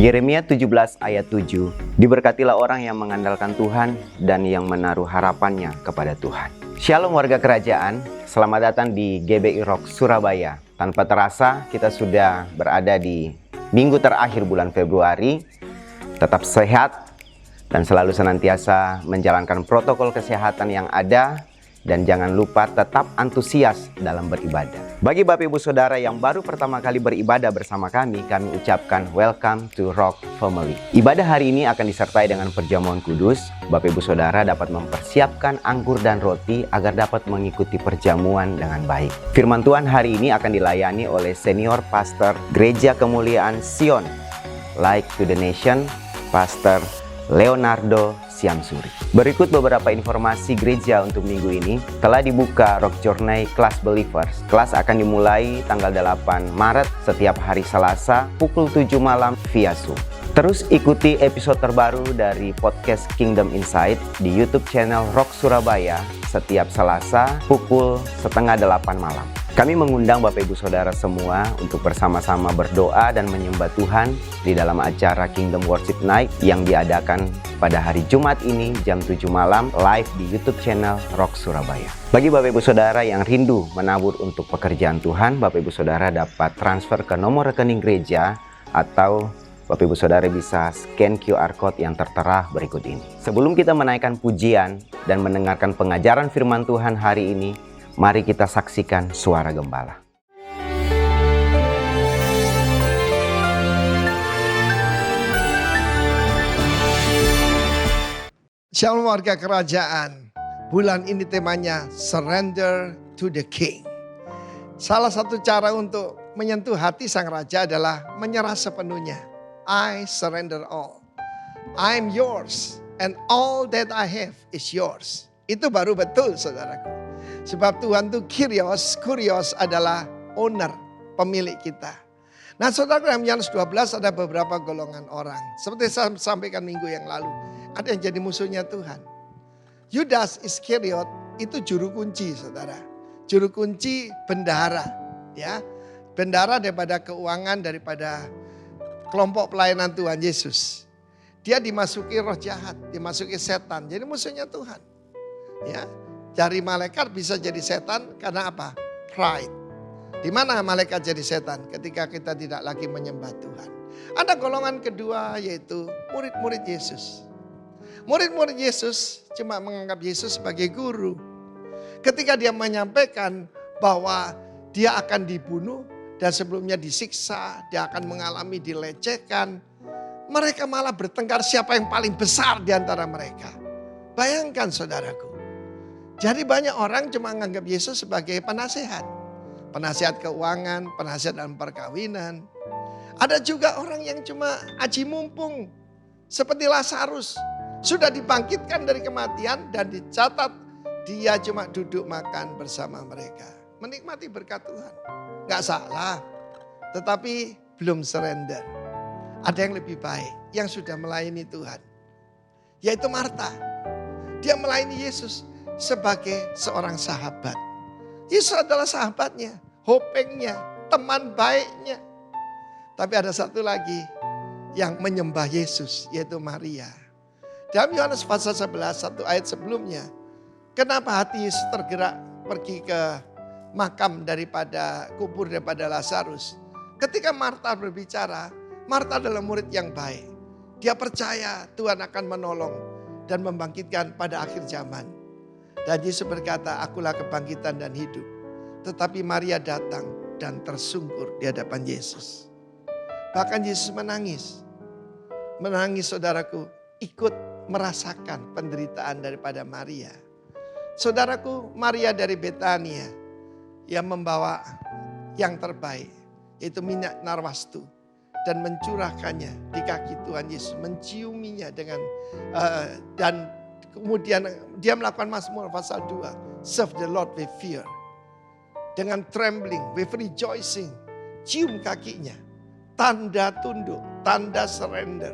Yeremia 17 ayat 7, diberkatilah orang yang mengandalkan Tuhan dan yang menaruh harapannya kepada Tuhan. Shalom warga kerajaan, selamat datang di GBI Rock Surabaya. Tanpa terasa kita sudah berada di minggu terakhir bulan Februari. Tetap sehat dan selalu senantiasa menjalankan protokol kesehatan yang ada. Dan jangan lupa tetap antusias dalam beribadah. Bagi Bapak Ibu Saudara yang baru pertama kali beribadah bersama kami ucapkan welcome to Rock Family. Ibadah hari ini akan disertai dengan perjamuan kudus. Bapak Ibu Saudara dapat mempersiapkan anggur dan roti agar dapat mengikuti perjamuan dengan baik. Firman Tuhan hari ini akan dilayani oleh Senior Pastor Gereja Kemuliaan Sion, Light to the Nation, Pastor Leonardo Siamsuri. Berikut beberapa informasi gereja untuk minggu ini. Telah dibuka Rock Journey Class Believers. Kelas akan dimulai tanggal 8 Maret setiap hari Selasa pukul 7 malam via Zoom. Terus ikuti episode terbaru dari podcast Kingdom Insight di YouTube channel Rock Surabaya setiap Selasa pukul 7:30 malam. Kami mengundang Bapak Ibu Saudara semua untuk bersama-sama berdoa dan menyembah Tuhan di dalam acara Kingdom Worship Night yang diadakan pada hari Jumat ini jam 7 malam live di YouTube channel Rock Surabaya. Bagi Bapak Ibu Saudara yang rindu menabur untuk pekerjaan Tuhan, Bapak Ibu Saudara dapat transfer ke nomor rekening gereja atau Bapak Ibu Saudara bisa scan QR Code yang tertera berikut ini. Sebelum kita menaikkan pujian dan mendengarkan pengajaran firman Tuhan hari ini, mari kita saksikan suara gembala. Shalom warga kerajaan. Bulan ini temanya Surrender to the King. Salah satu cara untuk menyentuh hati sang raja adalah menyerah sepenuhnya. I surrender all. I'm yours and all that I have is yours. Itu baru betul saudaraku. Sebab Tuhan itu Kyrios adalah owner, pemilik kita. Nah saudara, dalam Yohanes 12 ada beberapa golongan orang. Seperti saya sampaikan minggu yang lalu. Ada yang jadi musuhnya Tuhan. Yudas Iskariot itu juru kunci saudara. Juru kunci bendahara. Ya, bendahara daripada keuangan, daripada kelompok pelayanan Tuhan Yesus. Dia dimasuki roh jahat, dimasuki setan. Jadi musuhnya Tuhan. Ya, dari malaikat bisa jadi setan karena apa? Pride. Di mana malaikat jadi setan? Ketika kita tidak lagi menyembah Tuhan. Ada golongan kedua yaitu murid-murid Yesus. Murid-murid Yesus cuma menganggap Yesus sebagai guru. Ketika dia menyampaikan bahwa dia akan dibunuh dan sebelumnya disiksa, dia akan mengalami dilecehkan. Mereka malah bertengkar siapa yang paling besar di antara mereka. Bayangkan saudaraku. Jadi banyak orang cuma menganggap Yesus sebagai penasehat. Penasehat keuangan, penasehat dalam perkawinan. Ada juga orang yang cuma aji mumpung. Seperti Lazarus. Sudah dibangkitkan dari kematian dan dicatat dia cuma duduk makan bersama mereka. Menikmati berkat Tuhan. Gak salah. Tetapi belum surrender. Ada yang lebih baik. Yang sudah melayani Tuhan. Yaitu Marta. Dia melayani Yesus sebagai seorang sahabat. Yesus adalah sahabatnya. Hopengnya. Teman baiknya. Tapi ada satu lagi yang menyembah Yesus. Yaitu Maria. Dalam Yohanes pasal 11, satu ayat sebelumnya. Kenapa hati Yesus tergerak pergi ke makam daripada kubur daripada Lazarus. Ketika Marta berbicara, Marta adalah murid yang baik. Dia percaya Tuhan akan menolong dan membangkitkan pada akhir zaman. Dan Yesus berkata, akulah kebangkitan dan hidup. Tetapi Maria datang dan tersungkur di hadapan Yesus. Bahkan Yesus menangis. Menangis saudaraku, ikut merasakan penderitaan daripada Maria. Saudaraku, Maria dari Betania yang membawa yang terbaik, yaitu minyak narwastu, dan mencurahkannya di kaki Tuhan Yesus, menciuminya dengan dan kemudian dia melakukan Mazmur pasal 2, serve the Lord with fear, dengan trembling, with rejoicing, cium kakinya, tanda tunduk, tanda surrender.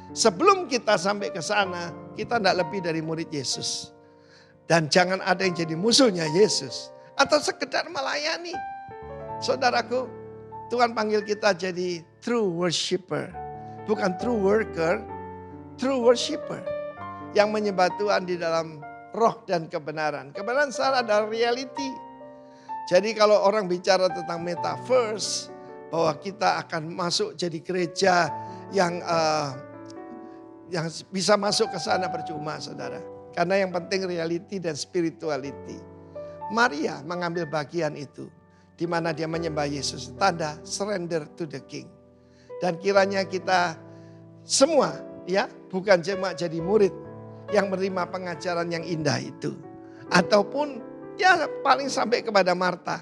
Sebelum kita sampai ke sana, kita tidak lebih dari murid Yesus. Dan jangan ada yang jadi musuhnya Yesus. Atau sekedar melayani. Saudaraku, Tuhan panggil kita jadi true worshiper. bukan true worker, true worshiper. Yang menyembah Tuhan di dalam roh dan kebenaran. Kebenaran secara adalah reality. Jadi kalau orang bicara tentang metaverse, bahwa kita akan masuk jadi gereja yang bisa masuk ke sana percuma, saudara. Karena yang penting reality dan spirituality. Maria mengambil bagian itu, di mana dia menyembah Yesus, tanda surrender to the King. Dan kiranya kita semua, ya, bukan cuma jadi murid yang menerima pengajaran yang indah itu, ataupun ya paling sampai kepada Marta,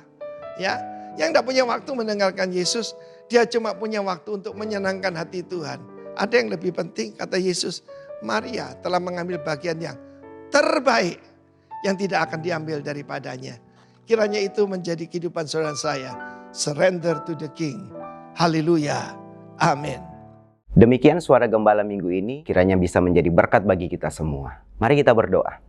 ya, yang tidak punya waktu mendengarkan Yesus, dia cuma punya waktu untuk menyenangkan hati Tuhan. Ada yang lebih penting, kata Yesus, Maria telah mengambil bagian yang terbaik yang tidak akan diambil daripadanya. Kiranya itu menjadi kehidupan saudara saya. Surrender to the King. Haleluya. Amin. Demikian suara gembala minggu ini, kiranya bisa menjadi berkat bagi kita semua. Mari kita berdoa.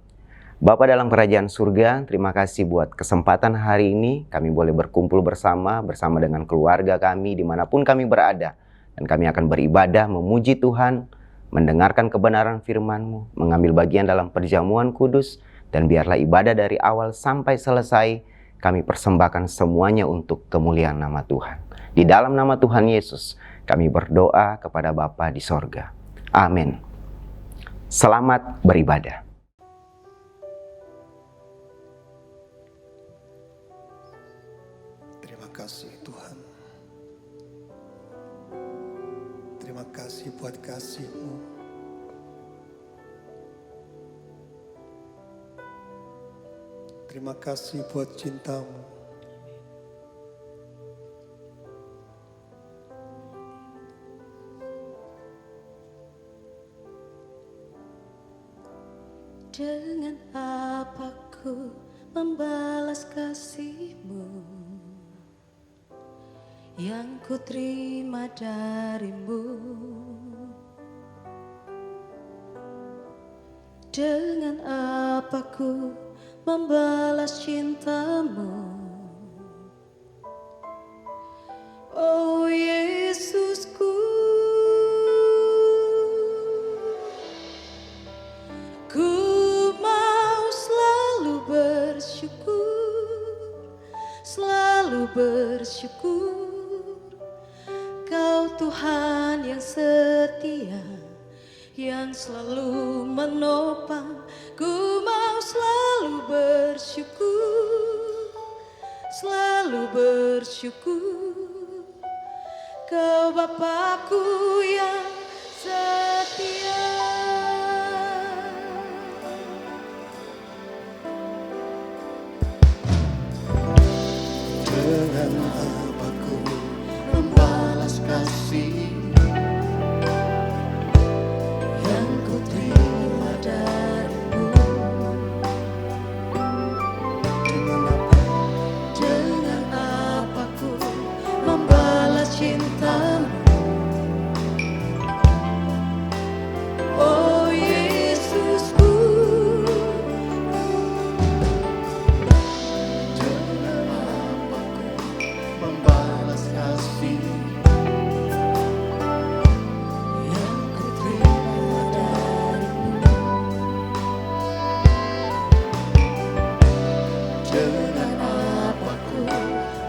Bapa dalam kerajaan surga, terima kasih buat kesempatan hari ini. Kami boleh berkumpul bersama dengan keluarga kami dimanapun kami berada. Dan kami akan beribadah, memuji Tuhan, mendengarkan kebenaran firman-Mu, mengambil bagian dalam perjamuan kudus. Dan biarlah ibadah dari awal sampai selesai, kami persembahkan semuanya untuk kemuliaan nama Tuhan. Di dalam nama Tuhan Yesus, kami berdoa kepada Bapa di sorga. Amin. Selamat beribadah. Terima kasih Tuhan. Terima kasih buat kasih-Mu. Terima kasih buat cinta-Mu. Dengan apa ku membalas kasih-Mu yang ku terima dari-Mu? Dengan apa ku membalas cinta-Mu? Oh Yesusku, ku mau selalu bersyukur. Kau Tuhan yang setia, yang selalu menopang. Ku mau selalu bersyukur. Kau Bapakku yang setia. Dengan apa ku membalas kasih Yang ku terima dari-Mu? Dengan apa ku membalas cinta-Mu? Oh Yesusku, dengan apa ku membalas kasih yang ku terima dari-Mu. dengan apa ku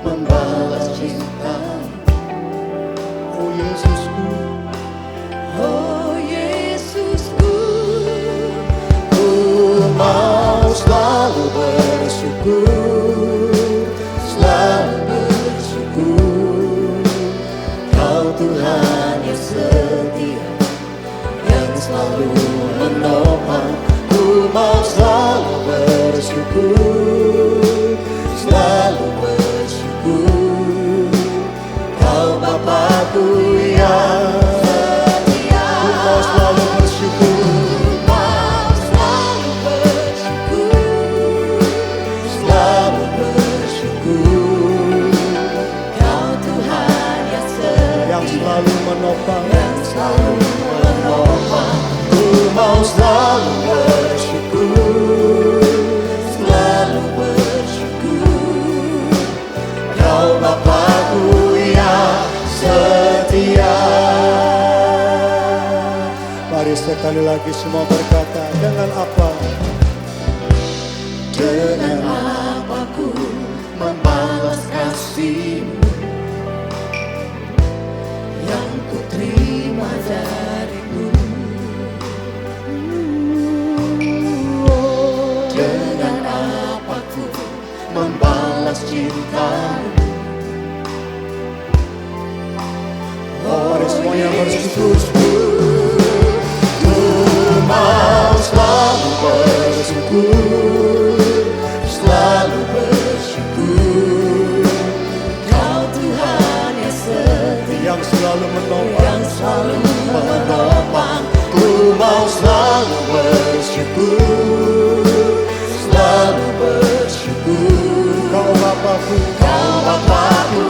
membalas cinta. Oh Yesusku, Oh Yesusku, ku mau selalu bersyukur, Kau Tuhan yang setia, yang selalu menopang. Ku mau selalu bersyukur, Kau Bapakku yang setia. Ku mau selalu bersyukur, selalu bersyukur. Kau Tuhan yang Yang setia, selalu menopang, Ku mau selalu bersyukur, Kau Bapakku yang setia. sekali lagi semua berkata, dengan apa? Dengan apa ku membalas kasih-Mu yang ku terima dari-Mu. Dengan apa ku membalas cinta-Mu. Mari semuanya bersyukur. Ku mau selalu bersyukur, selalu bersyukur. Kau Tuhan yang setia, Yang selalu menolong. yang selalu menopang. Ku mau selalu bersyukur, selalu bersyukur. Kau Bapakku, Kau Bapakku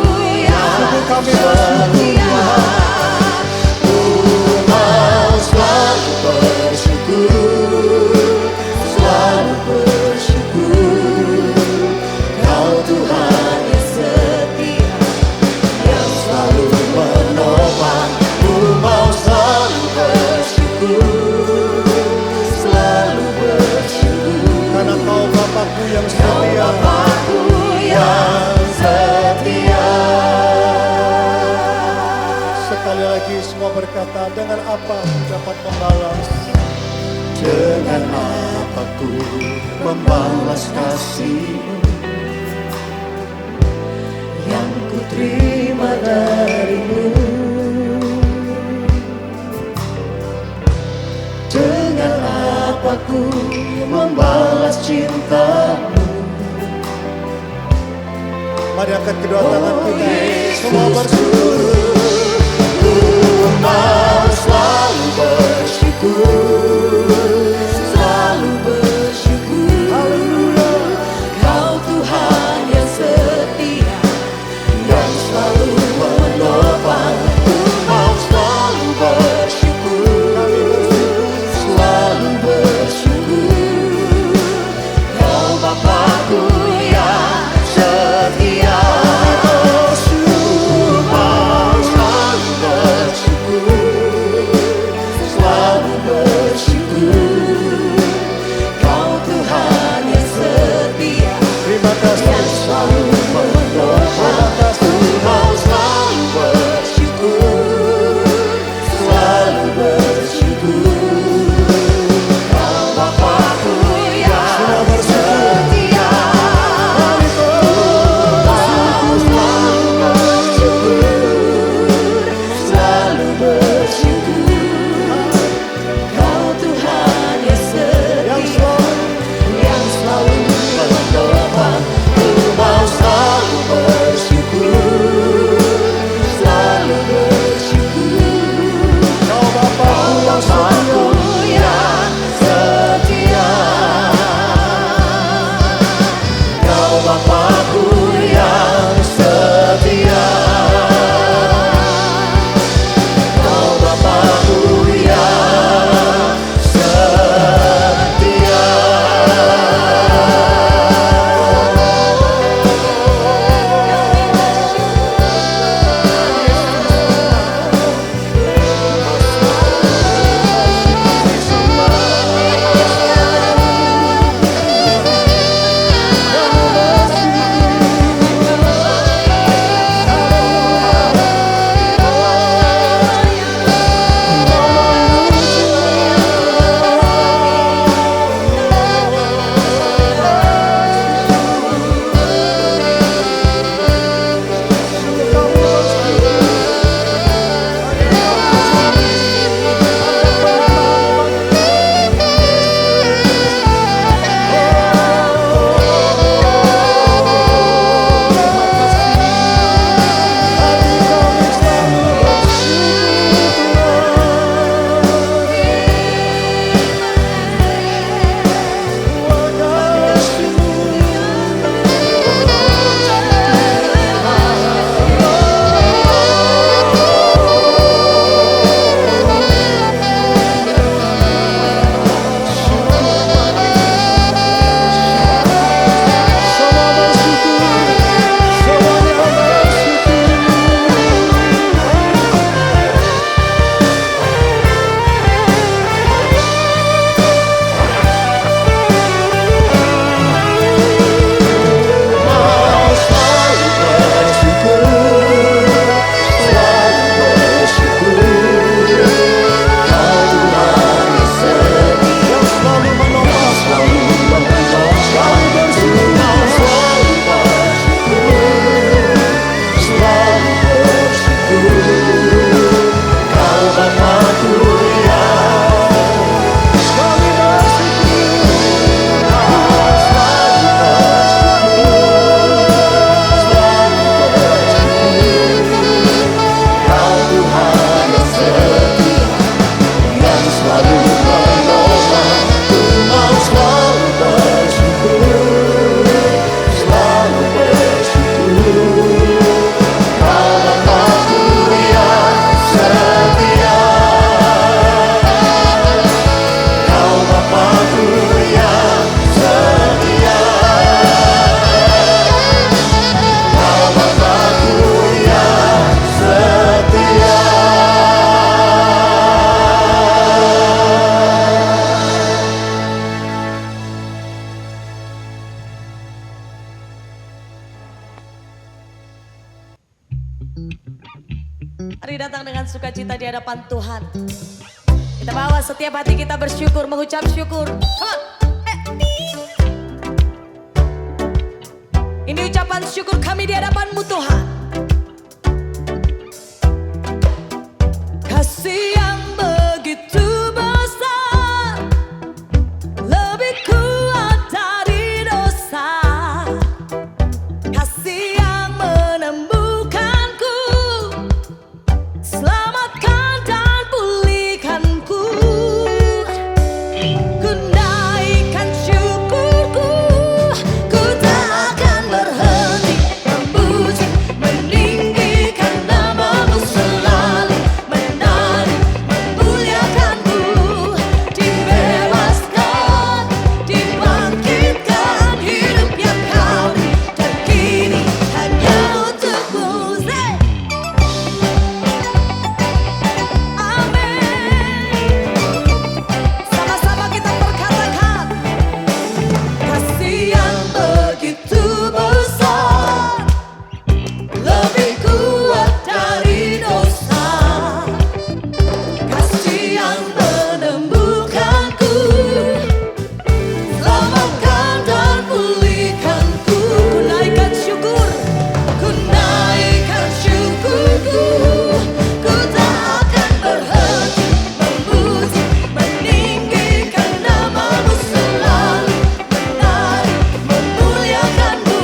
yang sungguh kami bersyukur. setia. Ku mau selalu bersyukur, selalu bersyukur. Kau Tuhan yang setia, yang selalu menopang. Ku mau selalu bersyukur, selalu bersyukur. Karena Kau Bapakku yang Kau setia. Bapakku yang setia. Sekali lagi semua berkata, dengan apa aku dapat membalas? Dengan apa ku membalas kasih-Mu yang ku terima dari-Mu. Dengan apa ku membalas cinta-Mu. Mari angkat kedua tangan kita, semua bersyukur. Ku mau selalu bersyukur, selalu bersyukur. Kau Tuhan yang setia, yang selalu menopang. Ku mau selalu bersyukur, selalu bersyukur. Kau Bapakku yang setia. Selalu bersyukur, Mari datang dengan sukacita di hadapan Tuhan. Kita bawa setiap hati kita bersyukur, mengucap syukur. Come on. Ini ucapan syukur kami di hadapan-Mu Tuhan. Kasih yang begitu besar, lebih kuat dari dosa. Kasih yang menembuhkanku, selamatkan dan pulihkanku. Ku naikkan syukurku, ku tak akan berhenti memuji, meninggikan nama-Mu selalu, menari, memuliakan-Mu. Dibebaskan, dibangkitkan, hidup yang Kau beri, dan kini hanya untuk-Mu. Amin. Sama-sama kita perkatakan, kasih yang begitu besar, lebih kuat dari dosa. Kasih yang menembuhkanku, selamatkan dan pulihkanku. Ku naikkan syukur, ku naikkan syukurku, ku tak akan berhenti memuji, meninggikan nama-Mu selalu, menari, memuliakan-Mu.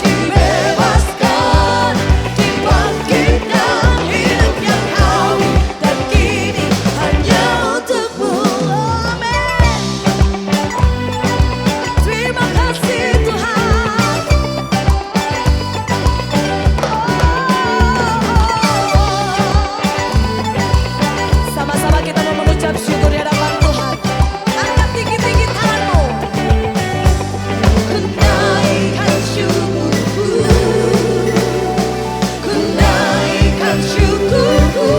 Dibebaskan, dibangkitkan, hidup yang Kau beri, dan kini hanya untuk-Mu. Amin. Terima kasih Tuhan. Sama-sama kita mau mengucap syukur di hadapan Tuhan. Angkat tinggi-tinggi tanganmu. Ku naikkan syukurku, ku naikkan syukurku.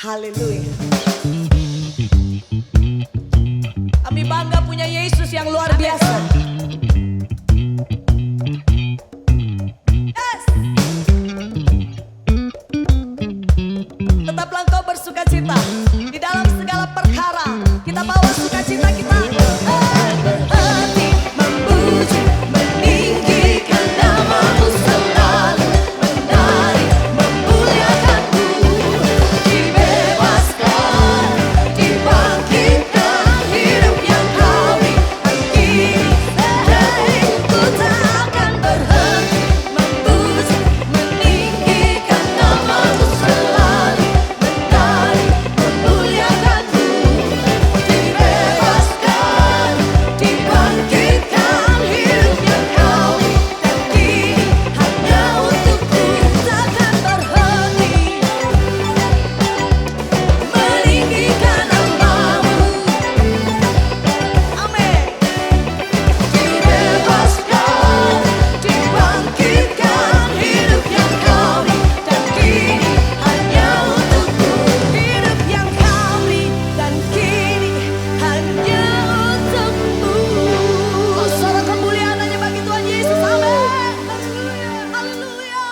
Haleluya. Kami bangga punya Yesus yang luar biasa. Yes. Tetaplah engkau bersukacita di dalam segala perkara. Kita bawa sukacita kita. Hati memuji, meninggikan nama-Mu selalu, menari, memuliakan-Mu. Dibebaskan, dibangkitkan, hidup yang Kau beri, dan kini ku tak akan berhenti memuji, meninggikan nama-Mu selalu, menari, memuliakan-Mu. Dibebaskan, dibangkitkan, hidup yang Kau beri, dan kini hanya untuk-Ku. Takkan berhenti meninggikan nama-Mu. Amin. Dibebaskan, dibangkitkan, hidup yang Kau beri, dan kini hanya untuk-Ku. Hidup yang Kau beri, dan kini hanya untuk-Mu. Sorak kemuliaan hanya bagi Tuhan Yesus. Amin. Haleluya.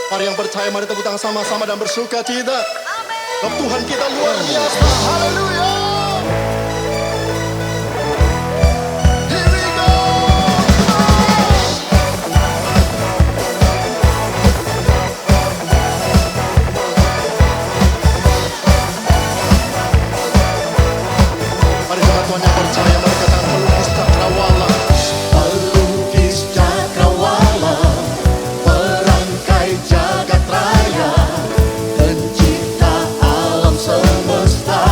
Mari yang percaya, mari tepuk tangan sama-sama dan bersuka cita. Amin. Sebab Tuhan kita luar biasa. Haleluya. Here we go. Mari jemaat Tuhan yang percaya, mari katakan pelukis cakrawala. Pelukis cakrawala, perangkai jagat raya, pencipta alam semesta.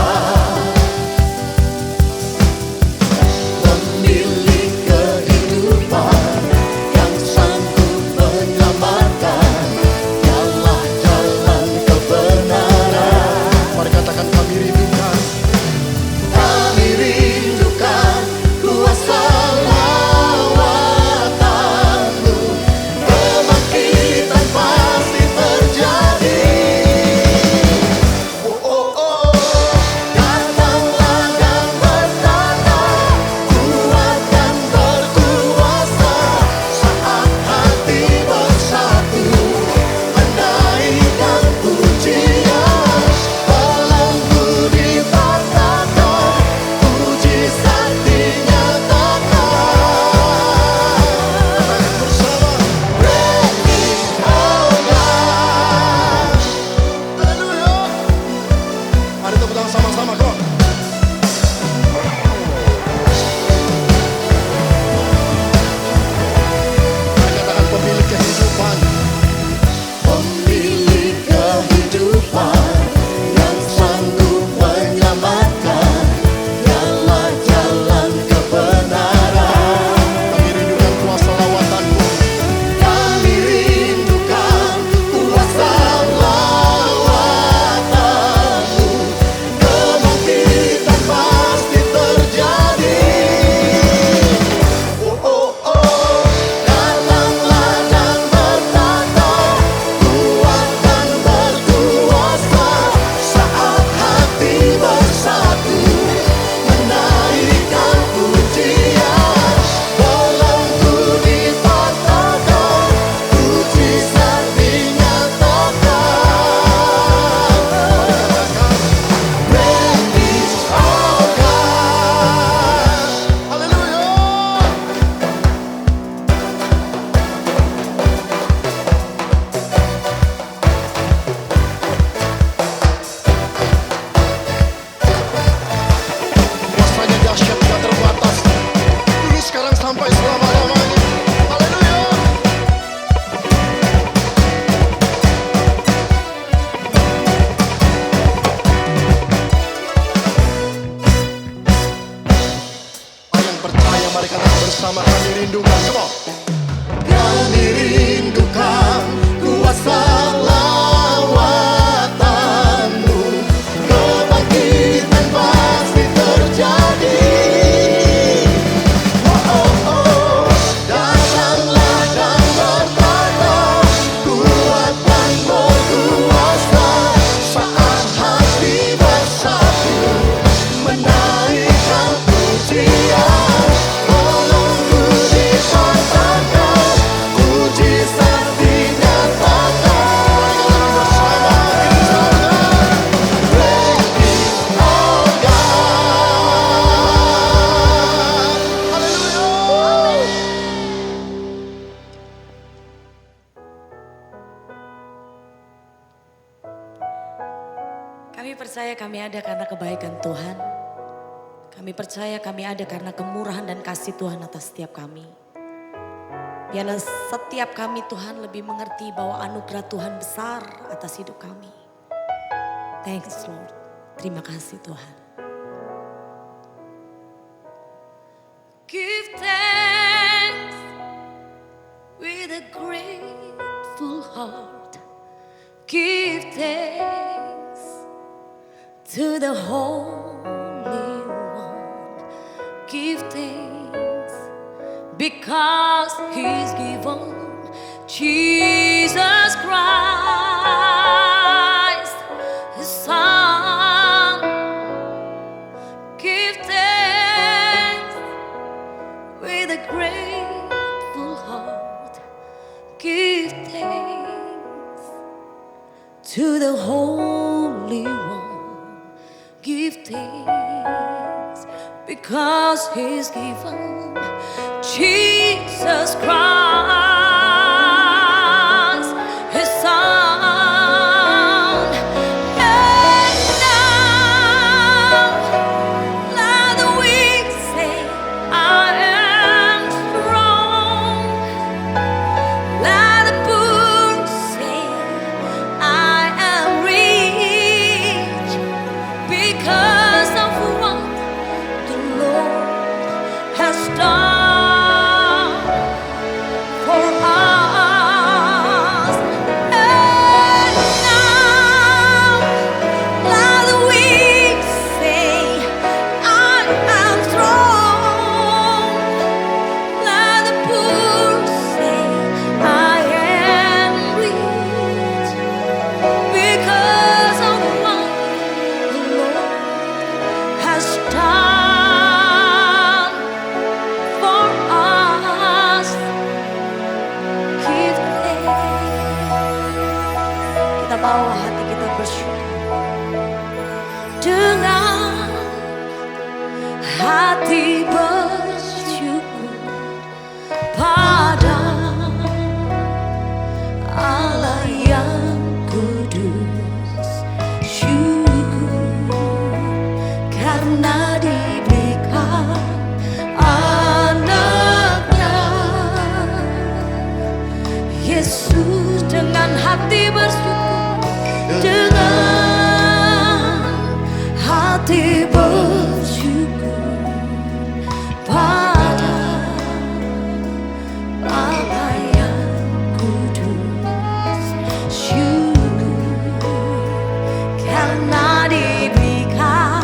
bersama kami rindukan. Come on. Kami rindukan kuasa lawatanmu, kebangkitan pasti terjadi. Oh, oh, oh. Datanglah dan berkata, kuat dan berkuasa, saat hati bersatu menaikkan pujian. Tolong puji katakan, mujizat dinyatakan bersama kita. Ready, oh God. Haleluya. Kami percaya kami ada karena kebaikan Tuhan. Kami percaya kami ada karena kemurahan dan kasih Tuhan atas setiap kami. Biarlah setiap kami Tuhan lebih mengerti bahwa anugerah Tuhan besar atas hidup kami. Thanks Lord. Terima kasih Tuhan. Give thanks with a grateful heart. Give thanks to the Holy One. Give thanks because He's given Jesus Christ, His Son. Give thanks with a grateful heart. Give thanks to the Holy One. Give thanks because He's given Jesus Christ, His Son. And now let the weak say, I am strong. Let the poor say, I am rich because of what the Lord has done for us. And now let the weak say, I am strong. Let the poor say, I am rich because of what the Lord has done for us. Give thanks. Kita bawa hati kita bersyukur dengan hati bersyukur pada Allah yang kudus. Syukur karena diberikan anaknya Yesus. Dengan hati bersyukur, dengan hati bersyukur pada Allah yang kudus. Syukur karena diberikan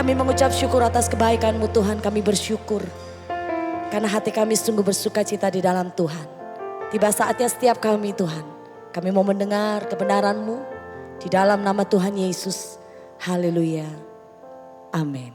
Kami mengucap syukur atas kebaikan-Mu Tuhan, kami bersyukur. Karena hati kami sungguh bersuka cita di dalam Tuhan. Tiba saatnya setiap kami Tuhan, kami mau mendengar kebenaran-Mu di dalam nama Tuhan Yesus. Haleluya. Amin.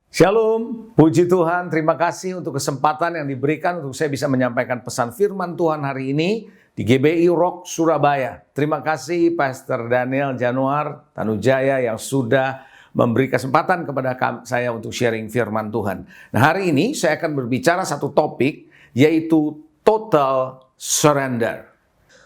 Shalom, puji Tuhan, terima kasih untuk kesempatan yang diberikan untuk saya bisa menyampaikan pesan firman Tuhan hari ini di GBI Rock Surabaya. Terima kasih Pastor Daniel Januar Tanujaya yang sudah memberi kesempatan kepada saya untuk sharing firman Tuhan. Nah, hari ini saya akan berbicara satu topik yaitu total surrender.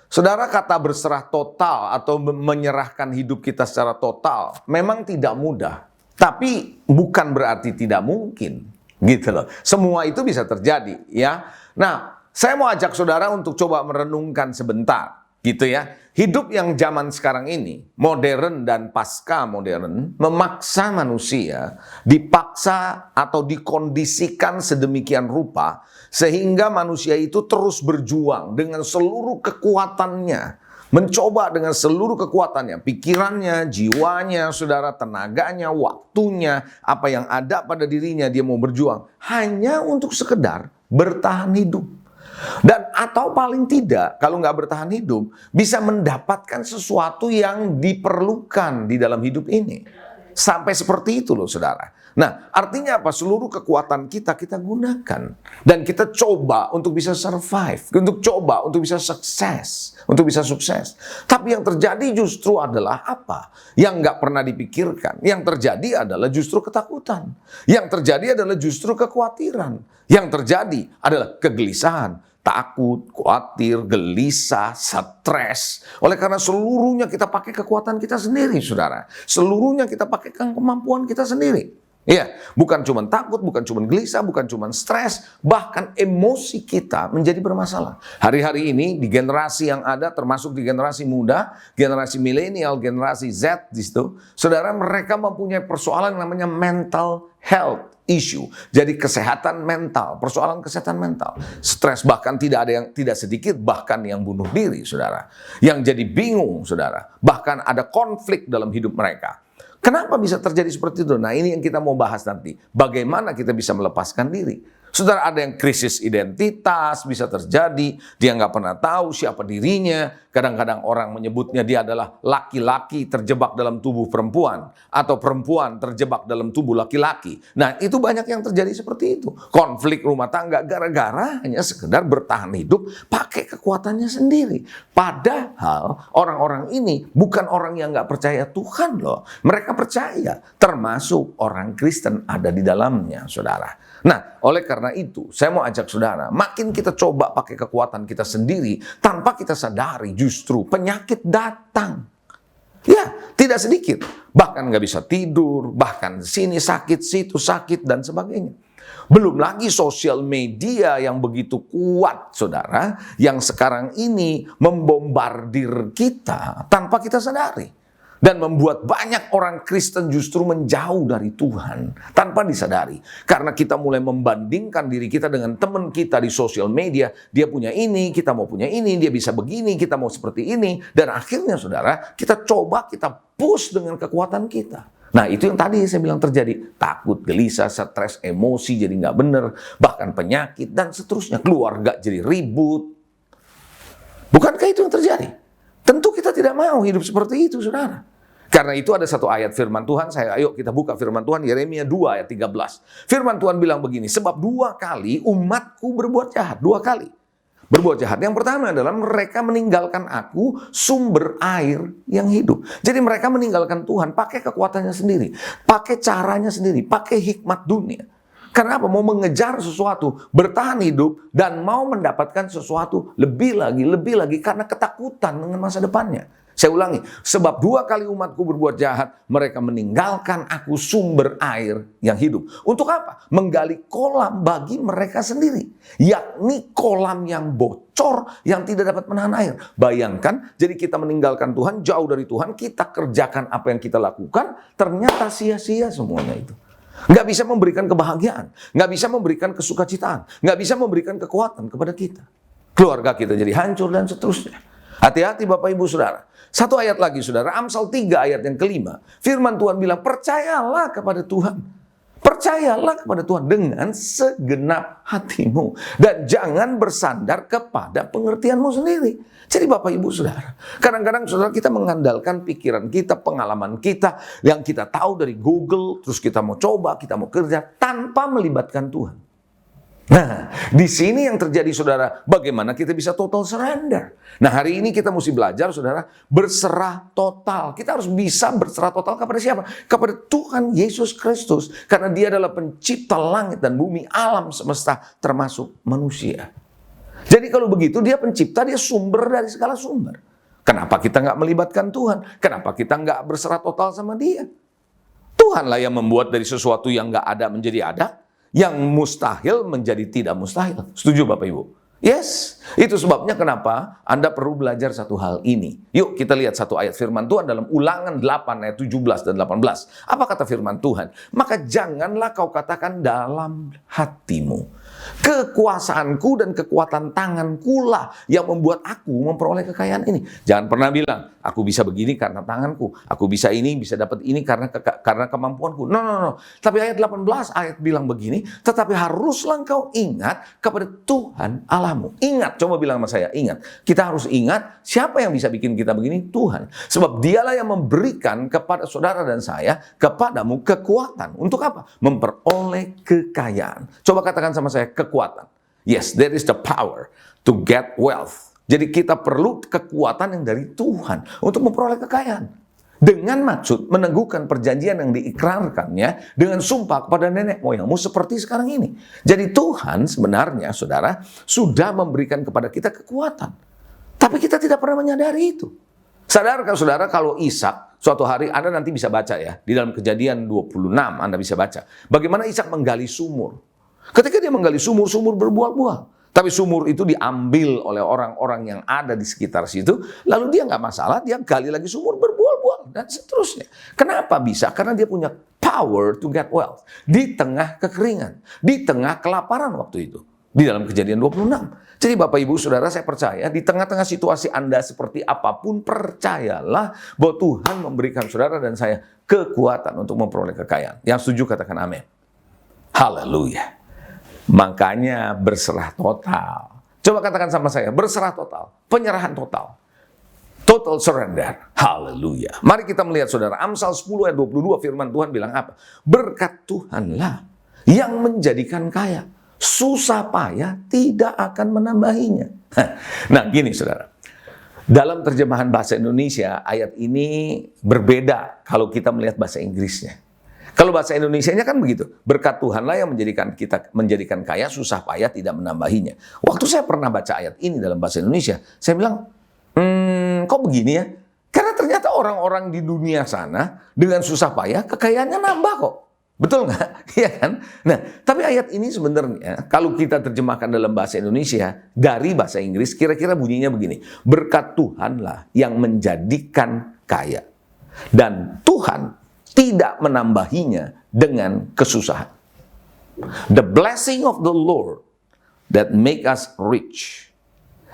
Saudara, kata berserah total atau menyerahkan hidup kita secara total memang tidak mudah. Tapi bukan berarti tidak mungkin, gitu loh. Semua itu bisa terjadi, ya. Nah, saya mau ajak saudara untuk coba merenungkan sebentar, gitu ya. Hidup yang zaman sekarang ini, modern dan pasca modern, memaksa manusia, dipaksa atau dikondisikan sedemikian rupa, sehingga manusia itu terus berjuang dengan seluruh kekuatannya, mencoba dengan seluruh kekuatannya, pikirannya, jiwanya, saudara, tenaganya, waktunya, apa yang ada pada dirinya, dia mau berjuang hanya untuk sekedar bertahan hidup. Dan atau paling tidak, kalau nggak bertahan hidup, bisa mendapatkan sesuatu yang diperlukan di dalam hidup ini. Sampai seperti itu loh saudara. Nah, artinya apa? Seluruh kekuatan kita gunakan. Dan kita coba untuk bisa survive. Untuk coba untuk bisa sukses. Untuk bisa sukses. Tapi yang terjadi justru adalah apa? Yang nggak pernah dipikirkan. Yang terjadi adalah justru ketakutan. Yang terjadi adalah justru kekhawatiran. Yang terjadi adalah kegelisahan. Takut, khawatir, gelisah, stres. Oleh karena seluruhnya kita pakai kekuatan kita sendiri, saudara. Seluruhnya kita pakai kemampuan kita sendiri. Iya, bukan cuma takut, bukan cuma gelisah, bukan cuma stres, bahkan emosi kita menjadi bermasalah. Hari-hari ini di generasi yang ada, termasuk di generasi muda, generasi milenial, generasi Z di situ, saudara, mereka mempunyai persoalan yang namanya mental health issue. Jadi kesehatan mental, persoalan kesehatan mental. Stres, bahkan tidak sedikit bahkan yang bunuh diri, saudara. Yang jadi bingung, saudara. Bahkan ada konflik dalam hidup mereka. Kenapa bisa terjadi seperti itu? Nah, ini yang kita mau bahas nanti. Bagaimana kita bisa melepaskan diri? Saudara, ada yang krisis identitas bisa terjadi. Dia nggak pernah tahu siapa dirinya. Kadang-kadang orang menyebutnya dia adalah laki-laki terjebak dalam tubuh perempuan. Atau perempuan terjebak dalam tubuh laki-laki. Nah, itu banyak yang terjadi seperti itu. Konflik rumah tangga gara-gara hanya sekedar bertahan hidup pakai kekuatannya sendiri. Padahal orang-orang ini bukan orang yang nggak percaya Tuhan loh. Mereka percaya, termasuk orang Kristen ada di dalamnya, saudara. Nah, oleh karena itu, saya mau ajak saudara, makin kita coba pakai kekuatan kita sendiri, tanpa kita sadari justru penyakit datang. Ya, tidak sedikit. Bahkan nggak bisa tidur, bahkan sini sakit, situ sakit, dan sebagainya. Belum lagi sosial media yang begitu kuat, saudara, yang sekarang ini membombardir kita tanpa kita sadari. Dan membuat banyak orang Kristen justru menjauh dari Tuhan tanpa disadari. Karena kita mulai membandingkan diri kita dengan teman kita di sosial media. Dia punya ini, kita mau punya ini, dia bisa begini, kita mau seperti ini. Dan akhirnya saudara, kita coba, kita push dengan kekuatan kita. Nah, itu yang tadi saya bilang terjadi. Takut, gelisah, stres, emosi jadi nggak bener. Bahkan penyakit dan seterusnya. Keluarga jadi ribut. Bukankah itu yang terjadi? Tentu kita tidak mau hidup seperti itu, saudara. Karena itu ada satu ayat firman Tuhan, ayo kita buka firman Tuhan, Yeremia 2 ayat 13. Firman Tuhan bilang begini, sebab 2 kali umatku berbuat jahat, 2 kali. Berbuat jahat. Yang pertama adalah mereka meninggalkan aku, sumber air yang hidup. Jadi mereka meninggalkan Tuhan, pakai kekuatannya sendiri, pakai caranya sendiri, pakai hikmat dunia. Karena apa? Mau mengejar sesuatu, bertahan hidup, dan mau mendapatkan sesuatu lebih lagi, karena ketakutan dengan masa depannya. Saya ulangi, sebab 2 kali umatku berbuat jahat, mereka meninggalkan aku sumber air yang hidup. Untuk apa? Menggali kolam bagi mereka sendiri. Yakni kolam yang bocor, yang tidak dapat menahan air. Bayangkan, jadi kita meninggalkan Tuhan, jauh dari Tuhan, kita kerjakan apa yang kita lakukan, ternyata sia-sia semuanya itu. Nggak bisa memberikan kebahagiaan, nggak bisa memberikan kesukacitaan, nggak bisa memberikan kekuatan kepada kita. Keluarga kita jadi hancur dan seterusnya. Hati-hati Bapak Ibu Saudara. Satu ayat lagi saudara, Amsal 3 ayat yang kelima. Firman Tuhan bilang, percayalah kepada Tuhan. Percayalah kepada Tuhan dengan segenap hatimu. Dan jangan bersandar kepada pengertianmu sendiri. Jadi Bapak Ibu Saudara, kadang-kadang saudara kita mengandalkan pikiran kita, pengalaman kita, yang kita tahu dari Google, terus kita mau coba, kita mau kerja, tanpa melibatkan Tuhan. Nah, di sini yang terjadi saudara, bagaimana kita bisa total surrender. Nah, hari ini kita mesti belajar saudara, berserah total. Kita harus bisa berserah total kepada siapa? Kepada Tuhan Yesus Kristus. Karena dia adalah pencipta langit dan bumi, alam semesta, termasuk manusia. Jadi kalau begitu dia pencipta, dia sumber dari segala sumber. Kenapa kita nggak melibatkan Tuhan? Kenapa kita nggak berserah total sama dia? Tuhanlah yang membuat dari sesuatu yang nggak ada menjadi ada. Yang mustahil menjadi tidak mustahil. Setuju Bapak Ibu? Yes. Itu sebabnya kenapa Anda perlu belajar satu hal ini. Yuk kita lihat satu ayat firman Tuhan dalam Ulangan 8 ayat 17 dan 18. Apa kata firman Tuhan? Maka janganlah kau katakan dalam hatimu, kekuasaanku dan kekuatan tanganku lah yang membuat aku memperoleh kekayaan ini. Jangan pernah bilang, aku bisa begini karena tanganku. Aku bisa ini, bisa dapat ini karena kemampuanku. No. Tapi ayat 18 ayat bilang begini, tetapi haruslah engkau ingat kepada Tuhan Allahmu. Ingat, coba bilang sama saya, ingat. Kita harus ingat siapa yang bisa bikin kita begini? Tuhan. Sebab dialah yang memberikan kepada saudara dan saya, kepadamu kekuatan. Untuk apa? Memperoleh kekayaan. Coba katakan sama saya, kekuatan. Yes, there is the power to get wealth. Jadi kita perlu kekuatan yang dari Tuhan untuk memperoleh kekayaan. Dengan maksud meneguhkan perjanjian yang diikrarkannya dengan sumpah kepada nenek moyangmu seperti sekarang ini. Jadi Tuhan sebenarnya saudara sudah memberikan kepada kita kekuatan. Tapi kita tidak pernah menyadari itu. Sadarkah saudara kalau Ishak suatu hari Anda nanti bisa baca ya. Di dalam Kejadian 26 Anda bisa baca. Bagaimana Ishak menggali sumur. Ketika dia menggali sumur berbuah-buah. Tapi sumur itu diambil oleh orang-orang yang ada di sekitar situ. Lalu dia nggak masalah, dia gali lagi sumur berbuah-buah. Dan seterusnya. Kenapa bisa? Karena dia punya power to get wealth. Di tengah kekeringan. Di tengah kelaparan waktu itu. Di dalam Kejadian 26. Jadi Bapak Ibu Saudara saya percaya di tengah-tengah situasi Anda seperti apapun, percayalah bahwa Tuhan memberikan saudara dan saya kekuatan untuk memperoleh kekayaan. Yang setuju katakan amin. Haleluya. Makanya berserah total. Coba katakan sama saya, berserah total, penyerahan total. Total surrender. Haleluya. Mari kita melihat saudara, Amsal 10 ayat 22 firman Tuhan bilang apa? Berkat Tuhanlah yang menjadikan kaya. Susah payah tidak akan menambahinya. Nah gini saudara, dalam terjemahan bahasa Indonesia ayat ini berbeda kalau kita melihat bahasa Inggrisnya. Kalau bahasa Indonesianya kan begitu, berkat Tuhanlah yang menjadikan kaya, susah payah tidak menambahinya. Waktu saya pernah baca ayat ini dalam bahasa Indonesia, saya bilang, kok begini ya? Karena ternyata orang-orang di dunia sana dengan susah payah kekayaannya nambah kok. Betul nggak? Iya kan? Nah, tapi ayat ini sebenarnya kalau kita terjemahkan dalam bahasa Indonesia dari bahasa Inggris kira-kira bunyinya begini. Berkat Tuhanlah yang menjadikan kaya. Dan Tuhan tidak menambahinya dengan kesusahan. The blessing of the Lord that make us rich.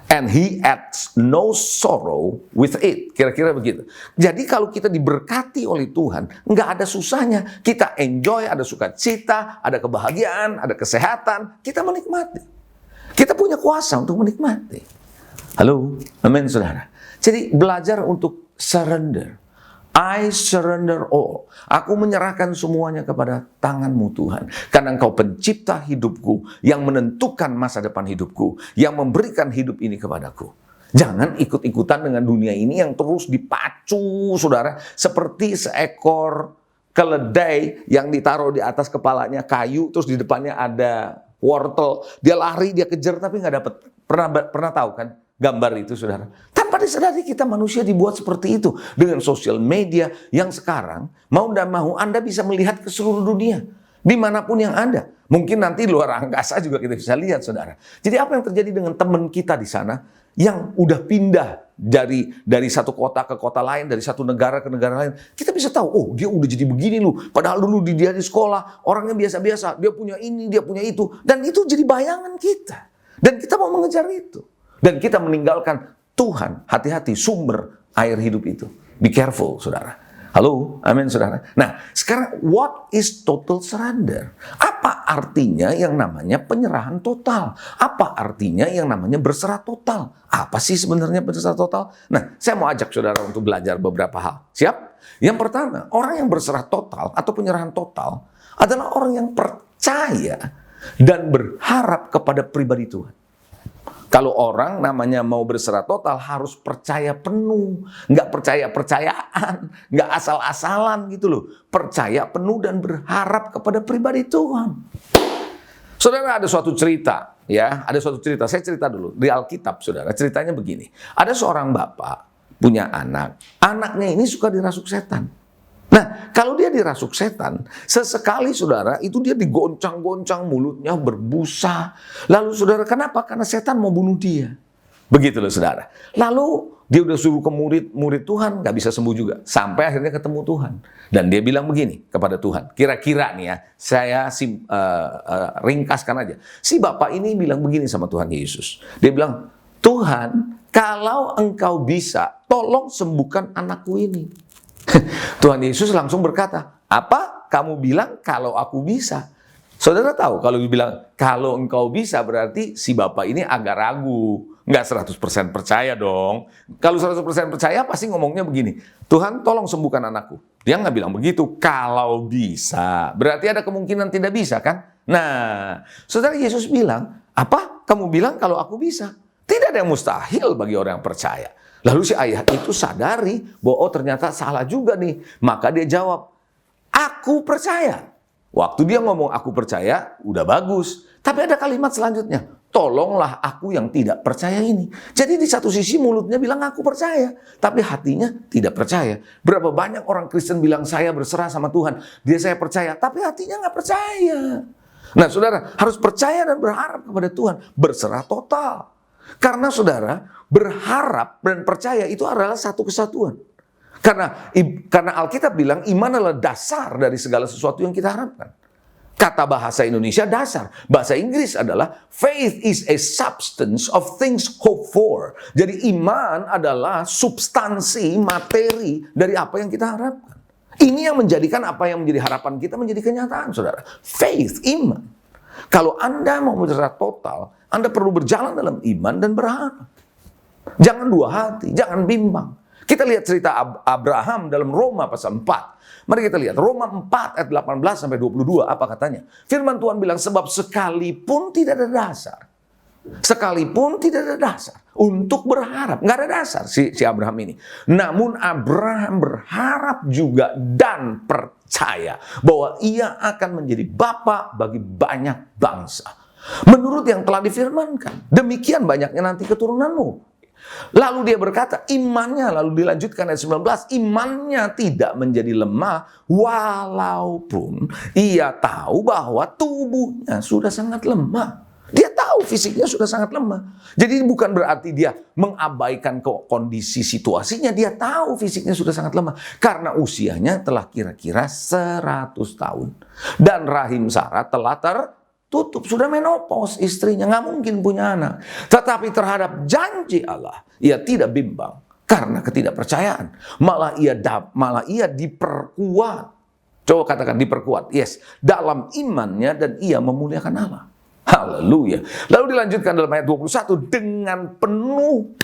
And He adds no sorrow with it. Kira-kira begitu. Jadi kalau kita diberkati oleh Tuhan, nggak ada susahnya. Kita enjoy, ada sukacita, ada kebahagiaan, ada kesehatan. Kita menikmati. Kita punya kuasa untuk menikmati. Halo, amin saudara. Jadi belajar untuk surrender. I surrender all. Aku menyerahkan semuanya kepada tangan-Mu Tuhan. Karena Engkau pencipta hidupku, yang menentukan masa depan hidupku, yang memberikan hidup ini kepadaku. Jangan ikut-ikutan dengan dunia ini yang terus dipacu, saudara. Seperti seekor keledai yang ditaruh di atas kepalanya kayu, terus di depannya ada wortel. Dia lari, dia kejar, tapi nggak dapat. Pernah tahu kan? Gambar itu saudara. Tanpa disadari kita manusia dibuat seperti itu. Dengan sosial media yang sekarang mau dan mau Anda bisa melihat ke seluruh dunia. Dimanapun yang ada. Mungkin nanti luar angkasa juga kita bisa lihat saudara. Jadi apa yang terjadi dengan teman kita di sana yang udah pindah dari satu kota ke kota lain, dari satu negara ke negara lain. Kita bisa tahu, oh dia udah jadi begini loh. Padahal dulu dia di sekolah orangnya biasa-biasa. Dia punya ini, dia punya itu. Dan itu jadi bayangan kita. Dan kita mau mengejar itu. Dan kita meninggalkan Tuhan, hati-hati sumber air hidup itu. Be careful, saudara. Halo, amin saudara. Nah, sekarang what is total surrender? Apa artinya yang namanya penyerahan total? Apa artinya yang namanya berserah total? Apa sih sebenarnya berserah total? Nah, saya mau ajak saudara untuk belajar beberapa hal. Siap? Yang pertama, orang yang berserah total atau penyerahan total adalah orang yang percaya dan berharap kepada pribadi Tuhan. Kalau orang namanya mau berserah total harus percaya penuh, nggak percaya-percayaan, nggak asal-asalan gitu loh. Percaya penuh dan berharap kepada pribadi Tuhan. Saudara, ada suatu cerita, ya, ada suatu cerita. Saya cerita dulu di Alkitab, saudara. Ceritanya begini. Ada seorang bapak punya anak. Anaknya ini suka dirasuk setan. Nah, kalau dia dirasuk setan, sesekali saudara, itu dia digoncang-goncang, mulutnya berbusa. Lalu saudara, kenapa? Karena setan mau bunuh dia. Begitu loh saudara. Lalu dia udah suruh ke murid Tuhan, gak bisa sembuh juga. Sampai akhirnya ketemu Tuhan. Dan dia bilang begini kepada Tuhan. Kira-kira nih ya, saya ringkaskan aja. Si bapak ini bilang begini sama Tuhan Yesus. Dia bilang, Tuhan, kalau engkau bisa, tolong sembuhkan anakku ini. Tuhan Yesus langsung berkata, apa kamu bilang kalau aku bisa? Saudara tahu kalau dibilang kalau engkau bisa berarti si bapak ini agak ragu. Nggak 100% percaya dong. Kalau 100% percaya pasti ngomongnya begini, Tuhan tolong sembuhkan anakku. Dia nggak bilang begitu, kalau bisa. Berarti ada kemungkinan tidak bisa kan? Nah, saudara, Yesus bilang, apa kamu bilang kalau aku bisa? Tidak ada yang mustahil bagi orang yang percaya. Lalu si ayah itu sadari bahwa ternyata salah juga nih. Maka dia jawab, aku percaya. Waktu dia ngomong aku percaya, udah bagus. Tapi ada kalimat selanjutnya, tolonglah aku yang tidak percaya ini. Jadi di satu sisi mulutnya bilang aku percaya, tapi hatinya tidak percaya. Berapa banyak orang Kristen bilang saya berserah sama Tuhan, dia saya percaya, tapi hatinya nggak percaya. Nah saudara, harus percaya dan berharap kepada Tuhan, berserah total. Karena saudara, berharap dan percaya itu adalah satu kesatuan. Karena Alkitab bilang iman adalah dasar dari segala sesuatu yang kita harapkan. Kata bahasa Indonesia dasar. Bahasa Inggris adalah faith is a substance of things hoped for. Jadi iman adalah substansi, materi dari apa yang kita harapkan. Ini yang menjadikan apa yang menjadi harapan kita menjadi kenyataan, saudara. Faith, iman. Kalau Anda mau berserah total, Anda perlu berjalan dalam iman dan berharap. Jangan dua hati, jangan bimbang. Kita lihat cerita Abraham dalam Roma pasal 4. Mari kita lihat Roma 4 ayat 18 sampai 22 apa katanya. Firman Tuhan bilang sebab sekalipun tidak ada dasar. Sekalipun tidak ada dasar untuk berharap. Nggak ada dasar si Abraham ini. Namun Abraham berharap juga dan percaya bahwa ia akan menjadi bapa bagi banyak bangsa. Menurut yang telah difirmankan, demikian banyaknya nanti keturunanmu. Lalu dia berkata, imannya, lalu dilanjutkan ayat 19, imannya tidak menjadi lemah walaupun ia tahu bahwa tubuhnya sudah sangat lemah. Dia tahu fisiknya sudah sangat lemah. Jadi bukan berarti dia mengabaikan kondisi situasinya, dia tahu fisiknya sudah sangat lemah. Karena usianya telah kira-kira 100 tahun. Dan rahim Sarah telah tertutup, sudah menopause istrinya, nggak mungkin punya anak. Tetapi terhadap janji Allah, ia tidak bimbang karena ketidakpercayaan. Malah ia diperkuat. Coba katakan diperkuat. Yes, dalam imannya dan ia memuliakan Allah. Haleluya. Lalu dilanjutkan dalam ayat 21 dengan penuh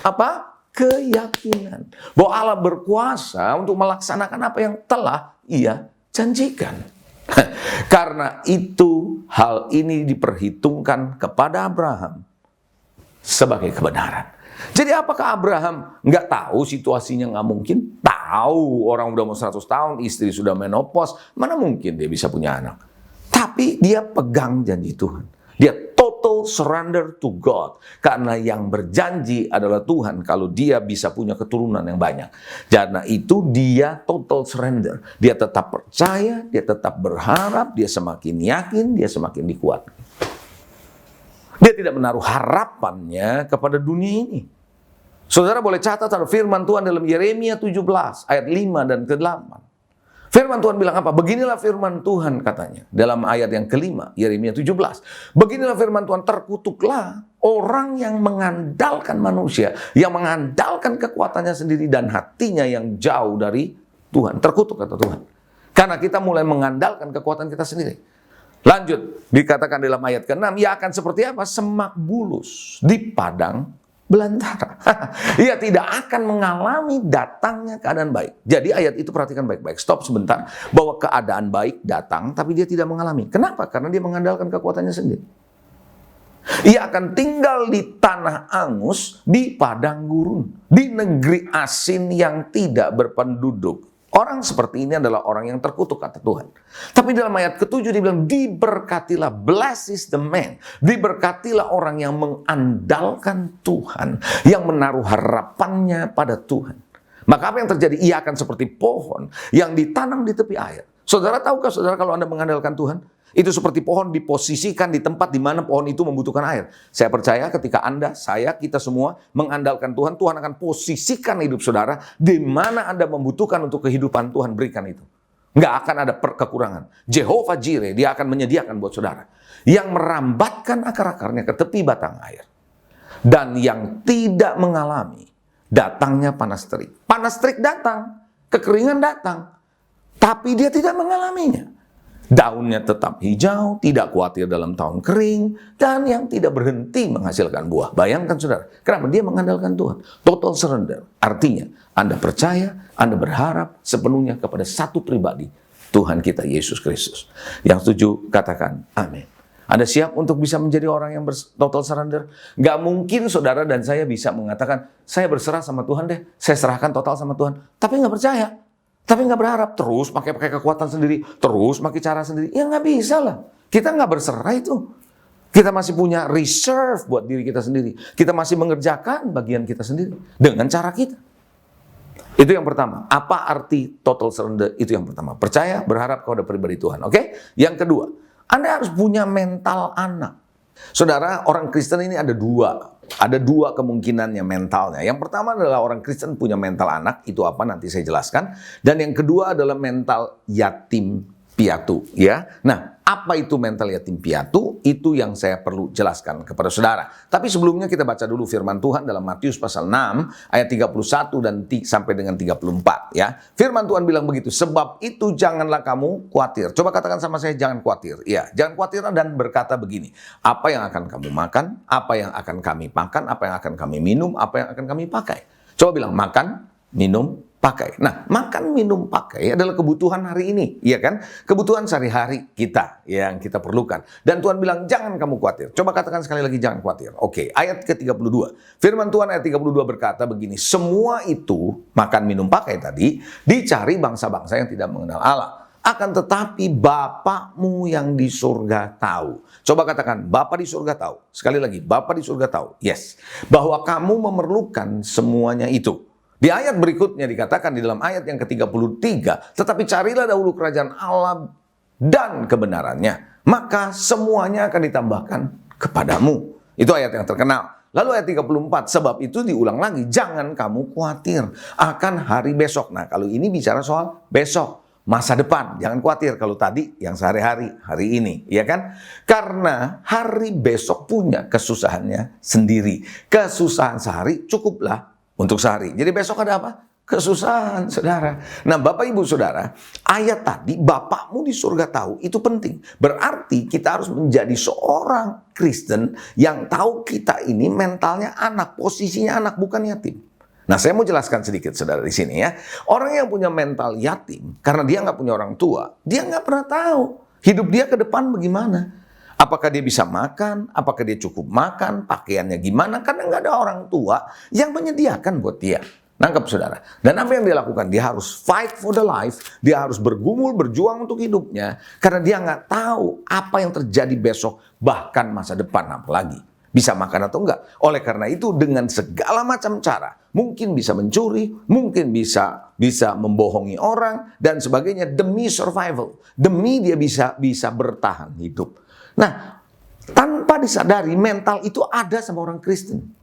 keyakinan bahwa Allah berkuasa untuk melaksanakan apa yang telah ia janjikan. Karena itu hal ini diperhitungkan kepada Abraham sebagai kebenaran. Jadi apakah Abraham nggak tahu situasinya nggak mungkin? Tahu, orang udah mau 100 tahun, istri sudah menopause, mana mungkin dia bisa punya anak. Tapi dia pegang janji Tuhan. Dia total surrender to God. Karena yang berjanji adalah Tuhan kalau dia bisa punya keturunan yang banyak. Karena itu dia total surrender. Dia tetap percaya, dia tetap berharap, dia semakin yakin, dia semakin dikuatkan. Dia tidak menaruh harapannya kepada dunia ini. Saudara boleh catat ada firman Tuhan dalam Yeremia 17 ayat 5 dan ke-8. Firman Tuhan bilang apa? Beginilah firman Tuhan katanya. Dalam ayat yang kelima, Yeremia 17. Beginilah firman Tuhan, terkutuklah orang yang mengandalkan manusia, yang mengandalkan kekuatannya sendiri dan hatinya yang jauh dari Tuhan. Terkutuk kata Tuhan. Karena kita mulai mengandalkan kekuatan kita sendiri. Lanjut, dikatakan dalam ayat ke-6, ia akan seperti apa? Semak bulus di padang belantara. Ia tidak akan mengalami datangnya keadaan baik. Jadi ayat itu perhatikan baik-baik. Stop sebentar. Bahwa keadaan baik datang, tapi dia tidak mengalami. Kenapa? Karena dia mengandalkan kekuatannya sendiri. Ia akan tinggal di tanah angus, di padang gurun, di negeri asin yang tidak berpenduduk. Orang seperti ini adalah orang yang terkutuk kata Tuhan. Tapi dalam ayat ke-7 dibilang, diberkatilah, blessed is the man. Diberkatilah orang yang mengandalkan Tuhan, yang menaruh harapannya pada Tuhan. Maka apa yang terjadi? Ia akan seperti pohon yang ditanam di tepi air. Saudara tahukah saudara kalau Anda mengandalkan Tuhan? Itu seperti pohon diposisikan di tempat di mana pohon itu membutuhkan air. Saya percaya ketika Anda, saya, kita semua mengandalkan Tuhan, Tuhan akan posisikan hidup saudara di mana Anda membutuhkan untuk kehidupan, Tuhan berikan itu. Nggak akan ada kekurangan. Jehovah Jireh, dia akan menyediakan buat saudara. Yang merambatkan akar-akarnya ke tepi batang air. Dan yang tidak mengalami datangnya panas terik. Panas terik datang, kekeringan datang, tapi dia tidak mengalaminya. Daunnya tetap hijau, tidak khawatir dalam tahun kering, dan yang tidak berhenti menghasilkan buah. Bayangkan saudara, kenapa? Dia mengandalkan Tuhan. Total surrender. Artinya, Anda percaya, Anda berharap sepenuhnya kepada satu pribadi, Tuhan kita Yesus Kristus. Yang setuju, katakan amin. Anda siap untuk bisa menjadi orang yang total surrender? Gak mungkin saudara dan saya bisa mengatakan, saya berserah sama Tuhan deh, saya serahkan total sama Tuhan. Tapi gak percaya. Tapi nggak berharap terus pakai kekuatan sendiri, terus pakai cara sendiri. Ya nggak bisa lah. Kita nggak berserah itu. Kita masih punya reserve buat diri kita sendiri. Kita masih mengerjakan bagian kita sendiri dengan cara kita. Itu yang pertama. Apa arti total surrender? Itu yang pertama. Percaya, berharap kepada pribadi Tuhan. Oke? Yang kedua, Anda harus punya mental anak. Saudara, orang Kristen ini ada dua. Ada dua kemungkinannya mentalnya. Yang pertama adalah orang Kristen punya mental anak. Itu apa? Nanti saya jelaskan. Dan yang kedua adalah mental yatim piatu. Ya. Nah, apa itu mental yatim piatu? Itu yang saya perlu jelaskan kepada saudara. Tapi sebelumnya kita baca dulu firman Tuhan dalam Matius pasal 6 ayat 31 dan sampai dengan 34 ya. Firman Tuhan bilang begitu, sebab itu janganlah kamu khawatir. Coba katakan sama saya, jangan khawatir. Ya, jangan khawatir dan berkata begini, apa yang akan kamu makan, apa yang akan kami makan, apa yang akan kami minum, apa yang akan kami pakai. Coba bilang makan, minum, pakai. Nah, makan, minum, pakai adalah kebutuhan hari ini, ya kan? Kebutuhan sehari-hari kita yang kita perlukan. Dan Tuhan bilang, jangan kamu khawatir. Coba katakan sekali lagi, jangan khawatir. Oke, ayat ke-32. Firman Tuhan ayat 32 berkata begini, semua itu, makan, minum, pakai tadi, dicari bangsa-bangsa yang tidak mengenal Allah. Akan tetapi Bapakmu yang di surga tahu. Coba katakan, Bapa di surga tahu. Sekali lagi, Bapa di surga tahu. Yes. Bahwa kamu memerlukan semuanya itu. Di ayat berikutnya dikatakan di dalam ayat yang ke-33, tetapi carilah dahulu kerajaan Allah dan kebenarannya, maka semuanya akan ditambahkan kepadamu. Itu ayat yang terkenal. Lalu ayat 34, sebab itu diulang lagi, jangan kamu khawatir akan hari besok. Nah, kalau ini bicara soal besok, masa depan, jangan khawatir. Kalau tadi yang sehari-hari, hari ini, ya kan? Karena hari besok punya kesusahannya sendiri. Kesusahan sehari cukuplah untuk sehari. Jadi besok ada apa? Kesusahan, saudara. Nah, Bapak Ibu Saudara, ayat tadi, Bapakmu di surga tahu, itu penting. Berarti kita harus menjadi seorang Kristen yang tahu kita ini mentalnya anak, posisinya anak, bukan yatim. Nah, saya mau jelaskan sedikit, saudara, di sini ya. Orang yang punya mental yatim, karena dia nggak punya orang tua, dia nggak pernah tahu hidup dia ke depan bagaimana. Apakah dia bisa makan? Apakah dia cukup makan? Pakaiannya gimana? Karena nggak ada orang tua yang menyediakan buat dia. Nangkep saudara? Dan apa yang dia lakukan? Dia harus fight for the life. Dia harus bergumul, berjuang untuk hidupnya. Karena dia nggak tahu apa yang terjadi besok. Bahkan masa depan apalagi. Bisa makan atau enggak. Oleh karena itu dengan segala macam cara. Mungkin bisa mencuri. Mungkin bisa membohongi orang. Dan sebagainya demi survival. Demi dia bisa bertahan hidup. Nah, tanpa disadari mental itu ada sama orang Kristen.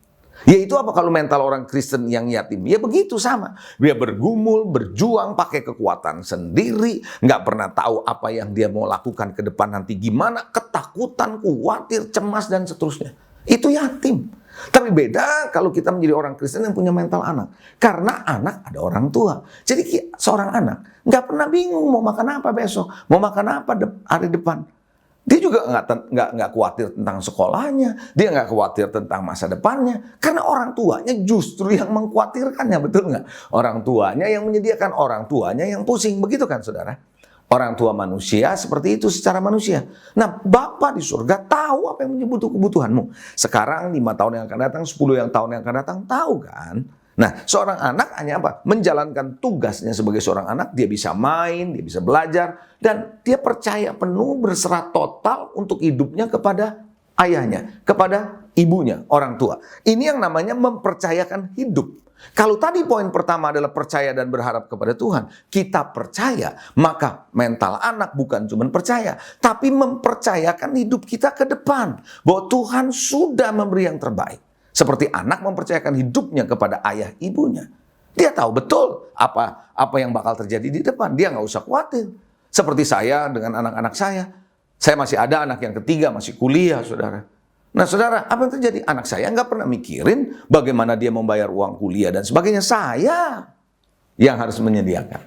Yaitu apa kalau mental orang Kristen yang yatim? Ya begitu sama. Dia bergumul, berjuang, pakai kekuatan sendiri. Nggak pernah tahu apa yang dia mau lakukan ke depan nanti gimana. Ketakutan, khawatir, cemas, dan seterusnya. Itu yatim. Tapi beda kalau kita menjadi orang Kristen yang punya mental anak. Karena anak ada orang tua. Jadi seorang anak nggak pernah bingung mau makan apa besok. Mau makan apa hari depan. Dia juga nggak khawatir tentang sekolahnya, dia nggak khawatir tentang masa depannya, karena orang tuanya justru yang mengkhawatirkannya, betul nggak? Orang tuanya yang menyediakan, orang tuanya yang pusing, begitu kan saudara? Orang tua manusia seperti itu secara manusia. Nah, Bapa di surga tahu apa yang menjadi kebutuhanmu. Sekarang 5 tahun yang akan datang, 10 tahun yang akan datang, tahu kan? Nah, seorang anak hanya apa? Menjalankan tugasnya sebagai seorang anak, dia bisa main, dia bisa belajar, dan dia percaya penuh, berserah total untuk hidupnya kepada ayahnya, kepada ibunya, orang tua. Ini yang namanya mempercayakan hidup. Kalau tadi poin pertama adalah percaya dan berharap kepada Tuhan, kita percaya, maka mental anak bukan cuma percaya, tapi mempercayakan hidup kita ke depan, bahwa Tuhan sudah memberi yang terbaik. Seperti anak mempercayakan hidupnya kepada ayah ibunya. Dia tahu betul apa yang bakal terjadi di depan. Dia nggak usah khawatir. Seperti saya dengan anak-anak saya. Saya masih ada anak yang ketiga, masih kuliah, saudara. Nah, saudara, apa yang terjadi? Anak saya nggak pernah mikirin bagaimana dia membayar uang kuliah dan sebagainya. Saya yang harus menyediakan.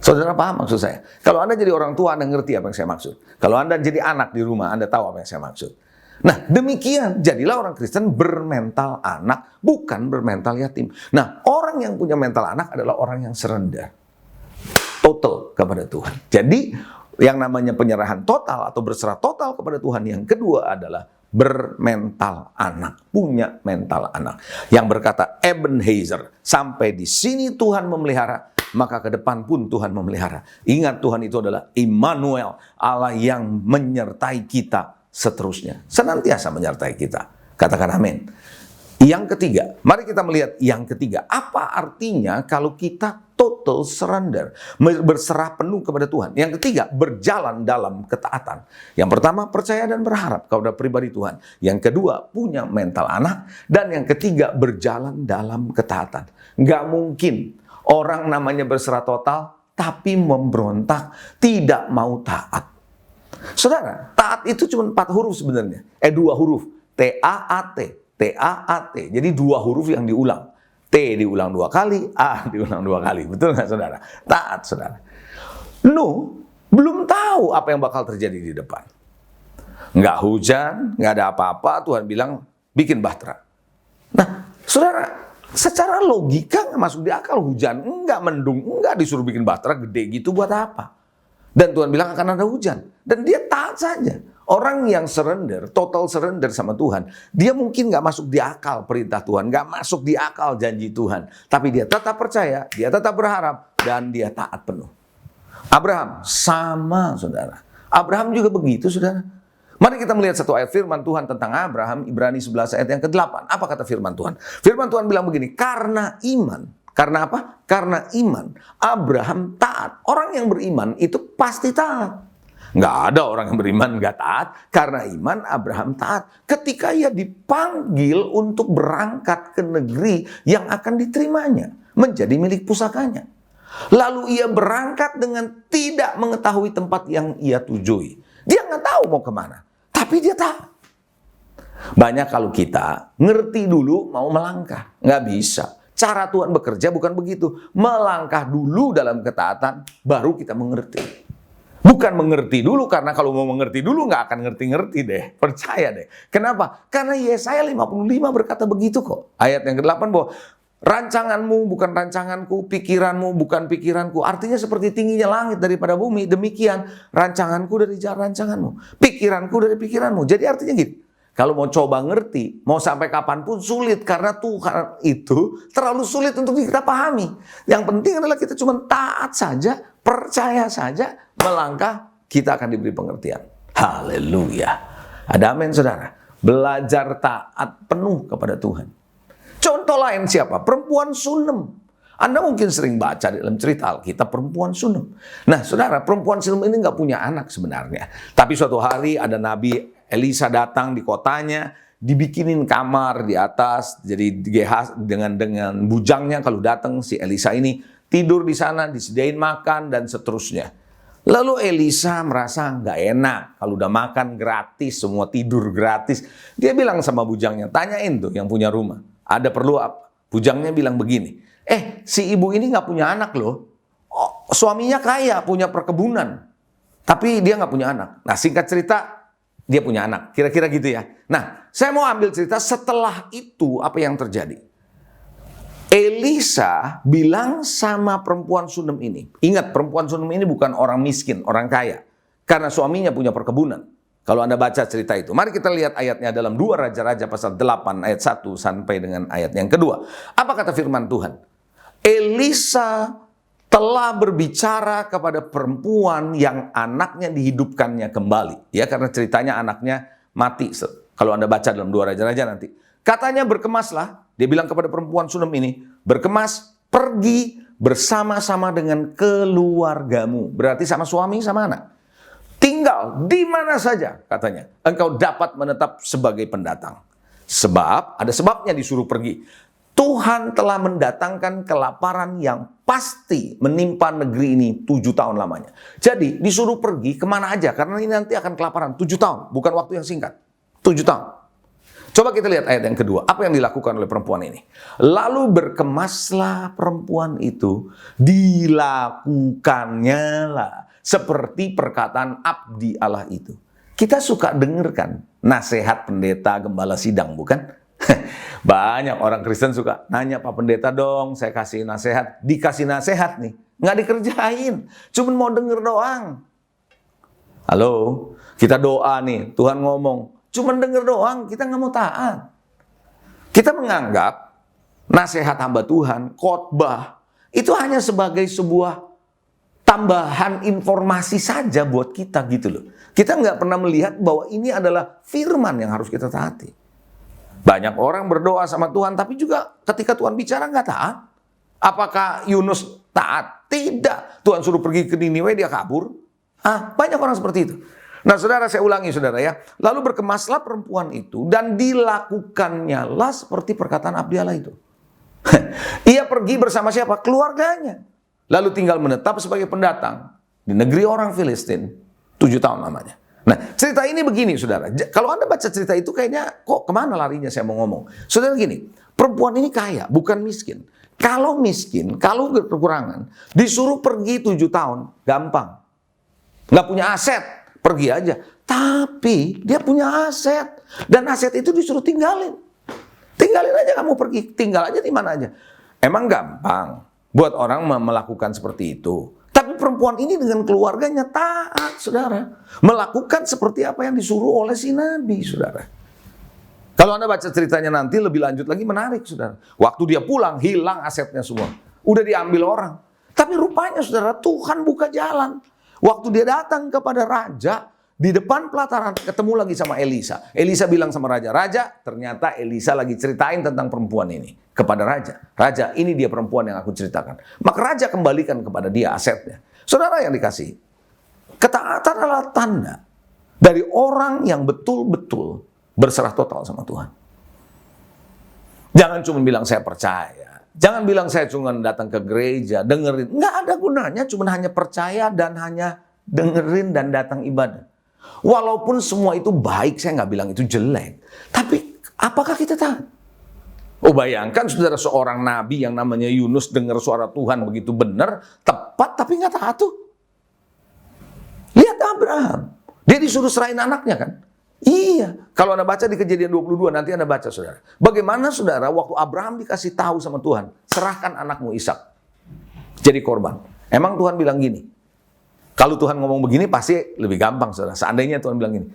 Saudara paham maksud saya? Kalau Anda jadi orang tua, Anda ngerti apa yang saya maksud. Kalau Anda jadi anak di rumah, Anda tahu apa yang saya maksud. Nah, demikian jadilah orang Kristen bermental anak, bukan bermental yatim. Nah, orang yang punya mental anak adalah orang yang surrender total kepada Tuhan. Jadi, yang namanya penyerahan total atau berserah total kepada Tuhan yang kedua adalah bermental anak, punya mental anak. Yang berkata Ebenezer, sampai di sini Tuhan memelihara, maka ke depan pun Tuhan memelihara. Ingat, Tuhan itu adalah Immanuel, Allah yang menyertai kita seterusnya, senantiasa menyertai kita. Katakan amin. Yang ketiga, mari kita melihat yang ketiga. Apa artinya kalau kita total surrender, berserah penuh kepada Tuhan? Yang ketiga, berjalan dalam ketaatan. Yang pertama, percaya dan berharap kepada pribadi Tuhan. Yang kedua, punya mental anak. Dan yang ketiga, berjalan dalam ketaatan. Nggak mungkin orang namanya berserah total, tapi memberontak, tidak mau taat. Saudara, taat itu cuma 4 huruf sebenarnya. 2 huruf. T-A-A-T. T-A-A-T. Jadi 2 huruf yang diulang. T diulang 2 kali, A diulang 2 kali. Betul nggak saudara? Taat, saudara. Nuh belum tahu apa yang bakal terjadi di depan. Nggak hujan, nggak ada apa-apa. Tuhan bilang, bikin bahtera. Nah, saudara, secara logika nggak masuk di akal. Hujan, nggak mendung, nggak disuruh bikin bahtera gede gitu buat apa? Dan Tuhan bilang akan ada hujan. Dan dia taat saja. Orang yang surrender, total surrender sama Tuhan, dia mungkin nggak masuk di akal perintah Tuhan, nggak masuk di akal janji Tuhan. Tapi dia tetap percaya, dia tetap berharap, dan dia taat penuh. Abraham, sama saudara. Abraham juga begitu saudara. Mari kita melihat satu ayat firman Tuhan tentang Abraham, Ibrani 11 ayat yang ke-8. Apa kata firman Tuhan? Firman Tuhan bilang begini, karena iman. Karena apa? Karena iman. Abraham taat. Orang yang beriman itu pasti taat. Nggak ada orang yang beriman nggak taat. Karena iman, Abraham taat. Ketika ia dipanggil untuk berangkat ke negeri yang akan diterimanya, menjadi milik pusakanya. Lalu ia berangkat dengan tidak mengetahui tempat yang ia tujui. Dia nggak tahu mau kemana. Tapi dia taat. Banyak kalau kita ngerti dulu mau melangkah. Nggak bisa. Cara Tuhan bekerja bukan begitu. Melangkah dulu dalam ketaatan, baru kita mengerti. Bukan mengerti dulu, karena kalau mau mengerti dulu nggak akan ngerti-ngerti deh. Percaya deh. Kenapa? Karena Yesaya 55 berkata begitu kok. Ayat yang ke-8 bahwa rancanganmu bukan rancanganku, pikiranmu bukan pikiranku. Artinya seperti tingginya langit daripada bumi, demikian rancanganku dari rancanganmu. Pikiranku dari pikiranmu. Jadi artinya gitu. Kalau mau coba ngerti, mau sampai kapanpun sulit. Karena Tuhan itu terlalu sulit untuk kita pahami. Yang penting adalah kita cuma taat saja, percaya saja, melangkah, kita akan diberi pengertian. Haleluya. Ada amin saudara. Belajar taat penuh kepada Tuhan. Contoh lain siapa? Perempuan Sunem. Anda mungkin sering baca dalam cerita Alkitab perempuan Sunem. Nah saudara, perempuan Sunem ini nggak punya anak sebenarnya. Tapi suatu hari ada Nabi Elisa datang di kotanya. dibikinin kamar di atas, jadi GH dengan bujangnya kalau datang si Elisa ini tidur di sana, disediain makan dan seterusnya. Lalu Elisa merasa nggak enak kalau udah makan gratis, semua tidur gratis. Dia bilang sama bujangnya, tanyain tuh yang punya rumah, ada perlu apa? Bujangnya bilang begini, si ibu ini nggak punya anak loh. Oh, suaminya kaya, punya perkebunan, tapi dia nggak punya anak. Nah, singkat cerita, dia punya anak, kira-kira gitu ya. Nah, saya mau ambil cerita setelah itu apa yang terjadi. Elisa bilang sama perempuan Sunem ini. Ingat, perempuan Sunem ini bukan orang miskin, orang kaya. Karena suaminya punya perkebunan. Kalau Anda baca cerita itu. Mari kita lihat ayatnya dalam 2 Raja-Raja pasal 8 ayat 1 sampai dengan ayat yang kedua. Apa kata firman Tuhan? Elisa telah berbicara kepada perempuan yang anaknya dihidupkannya kembali. Ya, karena ceritanya anaknya mati. Kalau Anda baca dalam 2 Raja-Raja nanti. Katanya berkemaslah. Dia bilang kepada perempuan Sunem ini, berkemas, pergi bersama-sama dengan keluargamu. Berarti sama suami, sama anak. Tinggal di mana saja, katanya. Engkau dapat menetap sebagai pendatang. Sebab, ada sebabnya disuruh pergi. Tuhan telah mendatangkan kelaparan yang pasti menimpa negeri ini 7 tahun lamanya. Jadi disuruh pergi kemana aja, karena ini nanti akan kelaparan 7 tahun. Bukan waktu yang singkat, 7 tahun. Coba kita lihat ayat yang kedua. Apa yang dilakukan oleh perempuan ini? Lalu berkemaslah perempuan itu, dilakukannya lah seperti perkataan abdi Allah itu. Kita suka dengarkan nasihat pendeta gembala sidang, bukan? Banyak orang Kristen suka nanya, Pak Pendeta dong, saya kasih nasihat. Dikasih nasihat nih, nggak dikerjain. Cuman mau denger doang. Halo, kita doa nih, Tuhan ngomong. Cuman denger doang, kita nggak mau taat. Kita menganggap nasihat hamba Tuhan, khotbah, itu hanya sebagai sebuah tambahan informasi saja buat kita gitu loh. Kita nggak pernah melihat bahwa ini adalah firman yang harus kita taati. Banyak orang berdoa sama Tuhan, tapi juga ketika Tuhan bicara nggak taat. Apakah Yunus taat? Tidak. Tuhan suruh pergi ke Niniwe, dia kabur. Banyak orang seperti itu. Nah, saudara, saya ulangi, saudara ya. Lalu berkemaslah perempuan itu, dan dilakukannya lah seperti perkataan abdi Allah itu. Ia pergi bersama siapa? Keluarganya. Lalu tinggal menetap sebagai pendatang di negeri orang Filistin 7 tahun lamanya. Nah, cerita ini begini, saudara. Kalau Anda baca cerita itu kayaknya, kok kemana larinya saya mau ngomong. Saudara gini, perempuan ini kaya, bukan miskin. Kalau miskin, kalau kekurangan, disuruh pergi 7 tahun, gampang. Nggak punya aset, pergi aja. Tapi dia punya aset. Dan aset itu disuruh tinggalin. Tinggalin aja kamu pergi, tinggal aja di mana aja. Emang gampang buat orang melakukan seperti itu. Tapi perempuan ini dengan keluarganya taat, saudara. Melakukan seperti apa yang disuruh oleh si Nabi, saudara. Kalau Anda baca ceritanya nanti lebih lanjut lagi, menarik, saudara. Waktu dia pulang, hilang asetnya semua. Udah diambil orang. Tapi rupanya, saudara, Tuhan buka jalan. Waktu dia datang kepada raja, di depan pelataran ketemu lagi sama Elisa. Elisa bilang sama raja, "Raja, ternyata Elisa lagi ceritain tentang perempuan ini kepada raja. Raja, ini dia perempuan yang aku ceritakan." Maka raja kembalikan kepada dia asetnya. Saudara yang dikasihi, ketaatan adalah tanda dari orang yang betul-betul berserah total sama Tuhan. Jangan cuma bilang saya percaya. Jangan bilang saya cuma datang ke gereja, dengerin. Nggak ada gunanya, cuma hanya percaya dan hanya dengerin dan datang ibadah. Walaupun semua itu baik, saya nggak bilang itu jelek. Tapi apakah kita tahu? Oh, bayangkan saudara, seorang nabi yang namanya Yunus dengar suara Tuhan begitu benar, tepat, tapi nggak taat tuh. Lihat Abraham. Dia disuruh serahin anaknya kan? Iya. Kalau Anda baca di Kejadian 22, nanti Anda baca, saudara. Bagaimana, saudara, waktu Abraham dikasih tahu sama Tuhan, serahkan anakmu Ishak jadi korban. Emang Tuhan bilang gini? Kalau Tuhan ngomong begini pasti lebih gampang, saudara. Seandainya Tuhan bilang gini,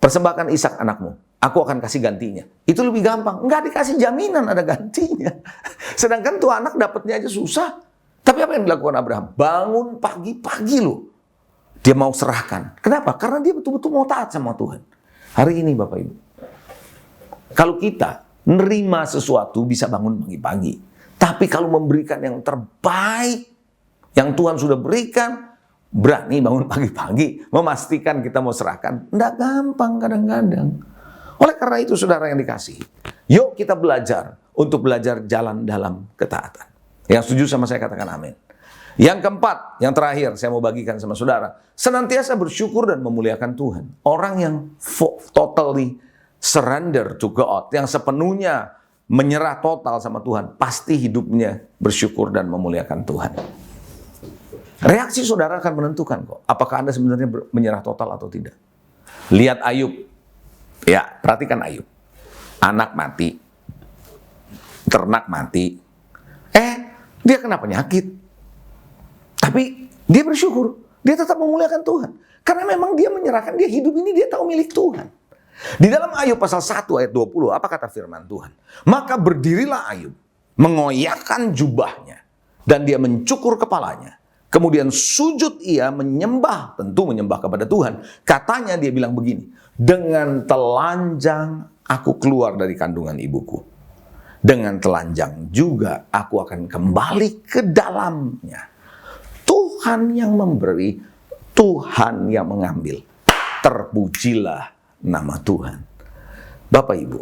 persembahkan Ishak anakmu, aku akan kasih gantinya. Itu lebih gampang. Enggak dikasih jaminan ada gantinya. Sedangkan tuh anak dapatnya aja susah. Tapi apa yang dilakukan Abraham? Bangun pagi-pagi loh. Dia mau serahkan. Kenapa? Karena dia betul-betul mau taat sama Tuhan. Hari ini Bapak Ibu, kalau kita nerima sesuatu bisa bangun pagi-pagi. Tapi kalau memberikan yang terbaik, yang Tuhan sudah berikan, berani bangun pagi-pagi, memastikan kita mau serahkan. Nggak gampang kadang-kadang. Oleh karena itu saudara yang dikasihi, yuk kita belajar untuk belajar jalan dalam ketaatan. Yang setuju sama saya katakan amin. Yang keempat, yang terakhir saya mau bagikan sama saudara, senantiasa bersyukur dan memuliakan Tuhan. Orang yang totally surrender to God, yang sepenuhnya menyerah total sama Tuhan, pasti hidupnya bersyukur dan memuliakan Tuhan. Reaksi saudara akan menentukan kok, apakah Anda sebenarnya menyerah total atau tidak. Lihat Ayub. Ya, perhatikan Ayub. Anak mati, ternak mati. Dia kena penyakit. Tapi dia bersyukur, dia tetap memuliakan Tuhan. Karena memang dia menyerahkan, dia hidup ini dia tahu milik Tuhan. Di dalam Ayub pasal 1 ayat 20, apa kata firman Tuhan? Maka berdirilah Ayub, mengoyakkan jubahnya, dan dia mencukur kepalanya. Kemudian sujud ia menyembah, tentu menyembah kepada Tuhan. Katanya dia bilang begini, dengan telanjang aku keluar dari kandungan ibuku. Dengan telanjang juga aku akan kembali ke dalamnya. Tuhan yang memberi, Tuhan yang mengambil. Terpujilah nama Tuhan. Bapak Ibu,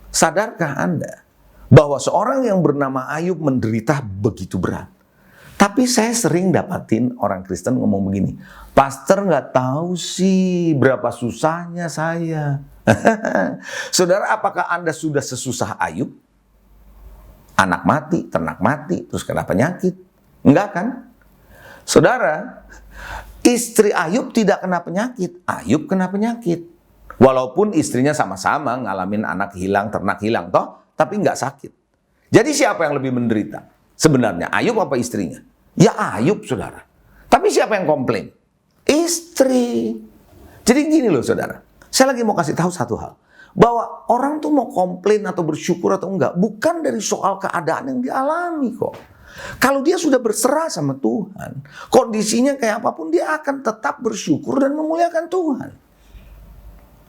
sadarkah Anda bahwa seorang yang bernama Ayub menderita begitu berat? Tapi saya sering dapatin orang Kristen ngomong begini, pastor nggak tahu sih berapa susahnya saya. Saudara, apakah Anda sudah sesusah Ayub? Anak mati, ternak mati, terus kena penyakit? Enggak kan? Saudara, istri Ayub tidak kena penyakit, Ayub kena penyakit. Walaupun istrinya sama-sama ngalamin anak hilang, ternak hilang, toh, tapi nggak sakit. Jadi siapa yang lebih menderita? Sebenarnya Ayub apa istrinya? Ya Ayub, saudara. Tapi siapa yang komplain? Istri. Jadi gini loh saudara, saya lagi mau kasih tahu satu hal. Bahwa orang tuh mau komplain atau bersyukur atau enggak, bukan dari soal keadaan yang dialami kok. Kalau dia sudah berserah sama Tuhan, kondisinya kayak apapun, dia akan tetap bersyukur dan memuliakan Tuhan.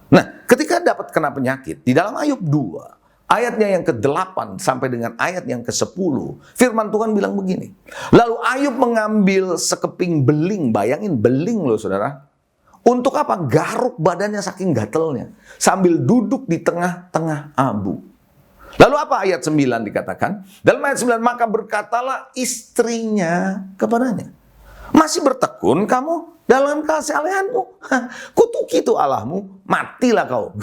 Nah, ketika dapat kena penyakit, di dalam Ayub 2, ayatnya yang ke-8 sampai dengan ayat yang ke-10, firman Tuhan bilang begini. Lalu Ayub mengambil sekeping beling, bayangin beling loh saudara. Untuk apa? Garuk badannya saking gatelnya. Sambil duduk di tengah-tengah abu. Lalu apa ayat 9 dikatakan? Dalam ayat 9, maka berkatalah istrinya kepadanya. Masih bertekun kamu dalam kesalehanmu? Kutuki itu Allahmu, matilah kau.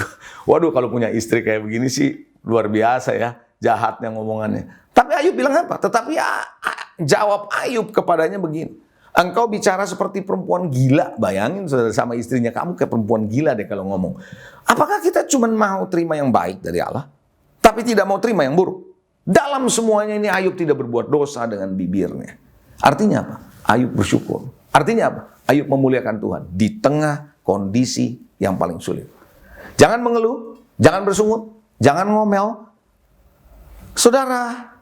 Waduh, kalau punya istri kayak begini sih luar biasa ya, jahatnya ngomongannya. Tapi Ayub bilang apa? Tetapi jawab Ayub kepadanya begini. Engkau bicara seperti perempuan gila. Bayangin saudara sama istrinya, kamu kayak perempuan gila deh kalau ngomong. Apakah kita cuma mau terima yang baik dari Allah, tapi tidak mau terima yang buruk? Dalam semuanya ini Ayub tidak berbuat dosa dengan bibirnya. Artinya apa? Ayub bersyukur. Artinya apa? Ayub memuliakan Tuhan di tengah kondisi yang paling sulit. Jangan mengeluh, jangan bersungut, jangan ngomel. Saudara,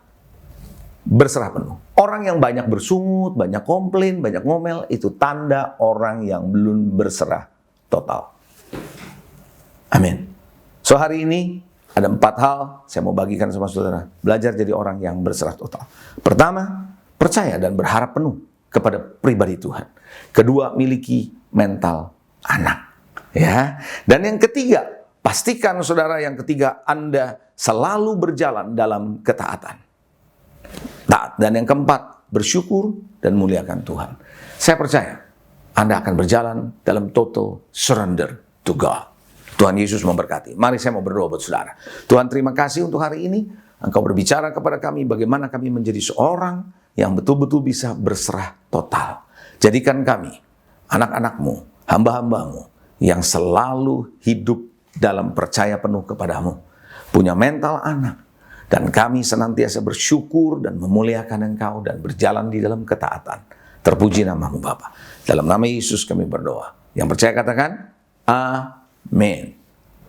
berserah penuh. Orang yang banyak bersungut, banyak komplain, banyak ngomel, itu tanda orang yang belum berserah total. Amin. So hari ini ada 4 hal saya mau bagikan sama saudara. Belajar jadi orang yang berserah total. Pertama, percaya dan berharap penuh kepada pribadi Tuhan. Kedua, miliki mental anak. Ya. Dan yang ketiga, pastikan saudara yang ketiga, Anda selalu berjalan dalam ketaatan. Taat. Dan yang keempat, bersyukur dan muliakan Tuhan. Saya percaya Anda akan berjalan dalam total surrender to God. Tuhan Yesus memberkati. Mari saya mau berdoa buat saudara. Tuhan, terima kasih untuk hari ini. Engkau berbicara kepada kami bagaimana kami menjadi seorang yang betul-betul bisa berserah total. Jadikan kami, anak-anak-Mu, hamba-hamba-Mu, yang selalu hidup dalam percaya penuh kepadamu. Punya mental anak. Dan kami senantiasa bersyukur dan memuliakan Engkau dan berjalan di dalam ketaatan. Terpuji nama-Mu Bapa. Dalam nama Yesus kami berdoa. Yang percaya katakan, amin.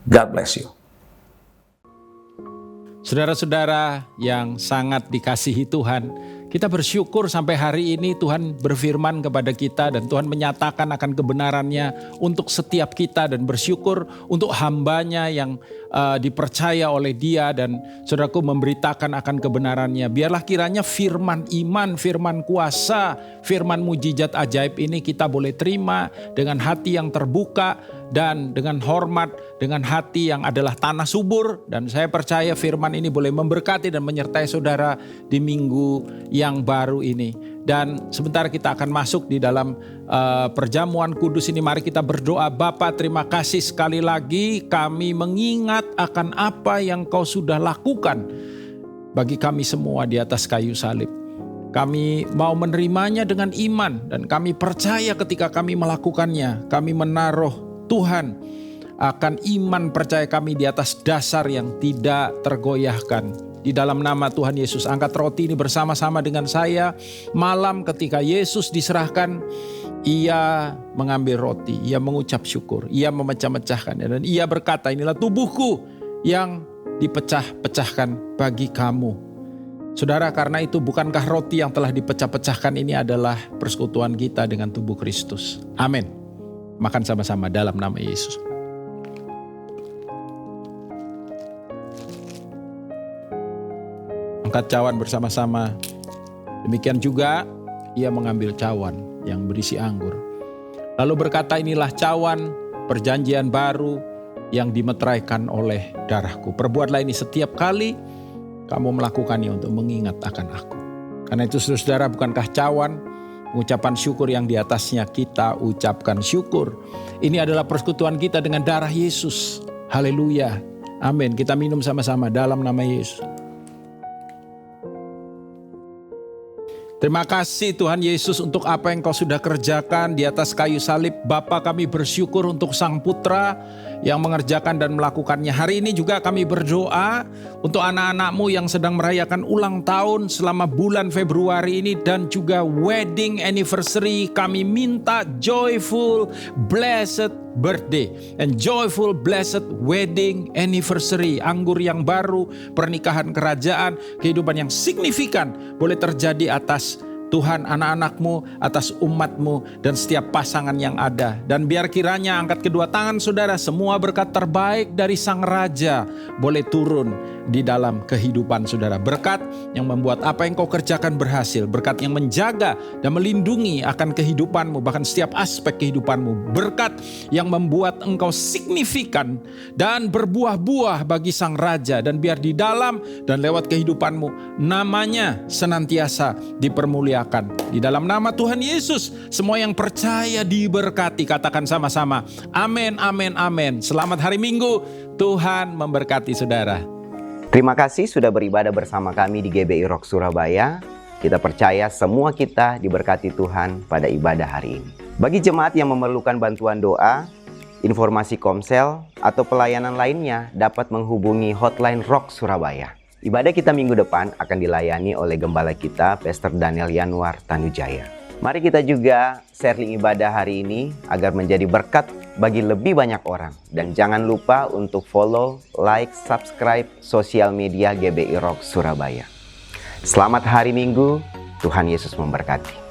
God bless you. Saudara-saudara yang sangat dikasihi Tuhan, kita bersyukur sampai hari ini Tuhan berfirman kepada kita dan Tuhan menyatakan akan kebenarannya untuk setiap kita dan bersyukur untuk hambanya yang dipercaya oleh Dia dan saudaraku memberitakan akan kebenarannya. Biarlah kiranya firman iman, firman kuasa, firman mujizat ajaib ini kita boleh terima dengan hati yang terbuka dan dengan hormat, dengan hati yang adalah tanah subur. Dan saya percaya firman ini boleh memberkati dan menyertai saudara di minggu yang baru ini. Dan sebentar kita akan masuk di dalam perjamuan kudus ini. Mari kita berdoa. Bapa, terima kasih sekali lagi kami mengingat akan apa yang Kau sudah lakukan bagi kami semua di atas kayu salib. Kami mau menerimanya dengan iman dan kami percaya ketika kami melakukannya. Kami menaruh Tuhan akan iman percaya kami di atas dasar yang tidak tergoyahkan. Di dalam nama Tuhan Yesus, angkat roti ini bersama-sama dengan saya. Malam ketika Yesus diserahkan, Ia mengambil roti, Ia mengucap syukur, Ia memecah-mecahkan, dan Ia berkata, inilah tubuhku yang dipecah-pecahkan bagi kamu. Saudara, karena itu bukankah roti yang telah dipecah-pecahkan ini adalah persekutuan kita dengan tubuh Kristus? Amin. Makan sama-sama dalam nama Yesus. Angkat cawan bersama-sama. Demikian juga Ia mengambil cawan yang berisi anggur. Lalu berkata, inilah cawan perjanjian baru yang dimeteraikan oleh darahku. Perbuatlah ini setiap kali kamu melakukannya untuk mengingat akan aku. Karena itu saudara, bukankah cawan ucapan syukur yang di atasnya kita ucapkan syukur. Ini adalah persekutuan kita dengan darah Yesus. Haleluya. Amin. Kita minum sama-sama dalam nama Yesus. Terima kasih Tuhan Yesus untuk apa yang Kau sudah kerjakan di atas kayu salib. Bapa, kami bersyukur untuk Sang Putra yang mengerjakan dan melakukannya. Hari ini juga kami berdoa untuk anak-anak-Mu yang sedang merayakan ulang tahun selama bulan Februari ini dan juga wedding anniversary. Kami minta joyful, blessed birthday and joyful, blessed wedding anniversary. Anggur yang baru, pernikahan kerajaan, kehidupan yang signifikan boleh terjadi atas Tuhan, anak-anak-Mu, atas umat-Mu, dan setiap pasangan yang ada. Dan biar kiranya angkat kedua tangan saudara, semua berkat terbaik dari Sang Raja boleh turun di dalam kehidupan saudara. Berkat yang membuat apa yang kau kerjakan berhasil. Berkat yang menjaga dan melindungi akan kehidupanmu, bahkan setiap aspek kehidupanmu. Berkat yang membuat engkau signifikan dan berbuah-buah bagi Sang Raja. Dan biar di dalam dan lewat kehidupanmu, namanya senantiasa dipermuliakan. Di dalam nama Tuhan Yesus, semua yang percaya diberkati. Katakan sama-sama, amin, amin, amin. Selamat hari Minggu, Tuhan memberkati saudara. Terima kasih sudah beribadah bersama kami di GBI Rock Surabaya. Kita percaya semua kita diberkati Tuhan pada ibadah hari ini. Bagi jemaat yang memerlukan bantuan doa, informasi komsel, atau pelayanan lainnya dapat menghubungi hotline Rock Surabaya. Ibadah kita minggu depan akan dilayani oleh Gembala kita, Pastor Daniel Januar Tanujaya. Mari kita juga share link ibadah hari ini agar menjadi berkat bagi lebih banyak orang. Dan jangan lupa untuk follow, like, subscribe sosial media GBI Rock Surabaya. Selamat hari Minggu, Tuhan Yesus memberkati.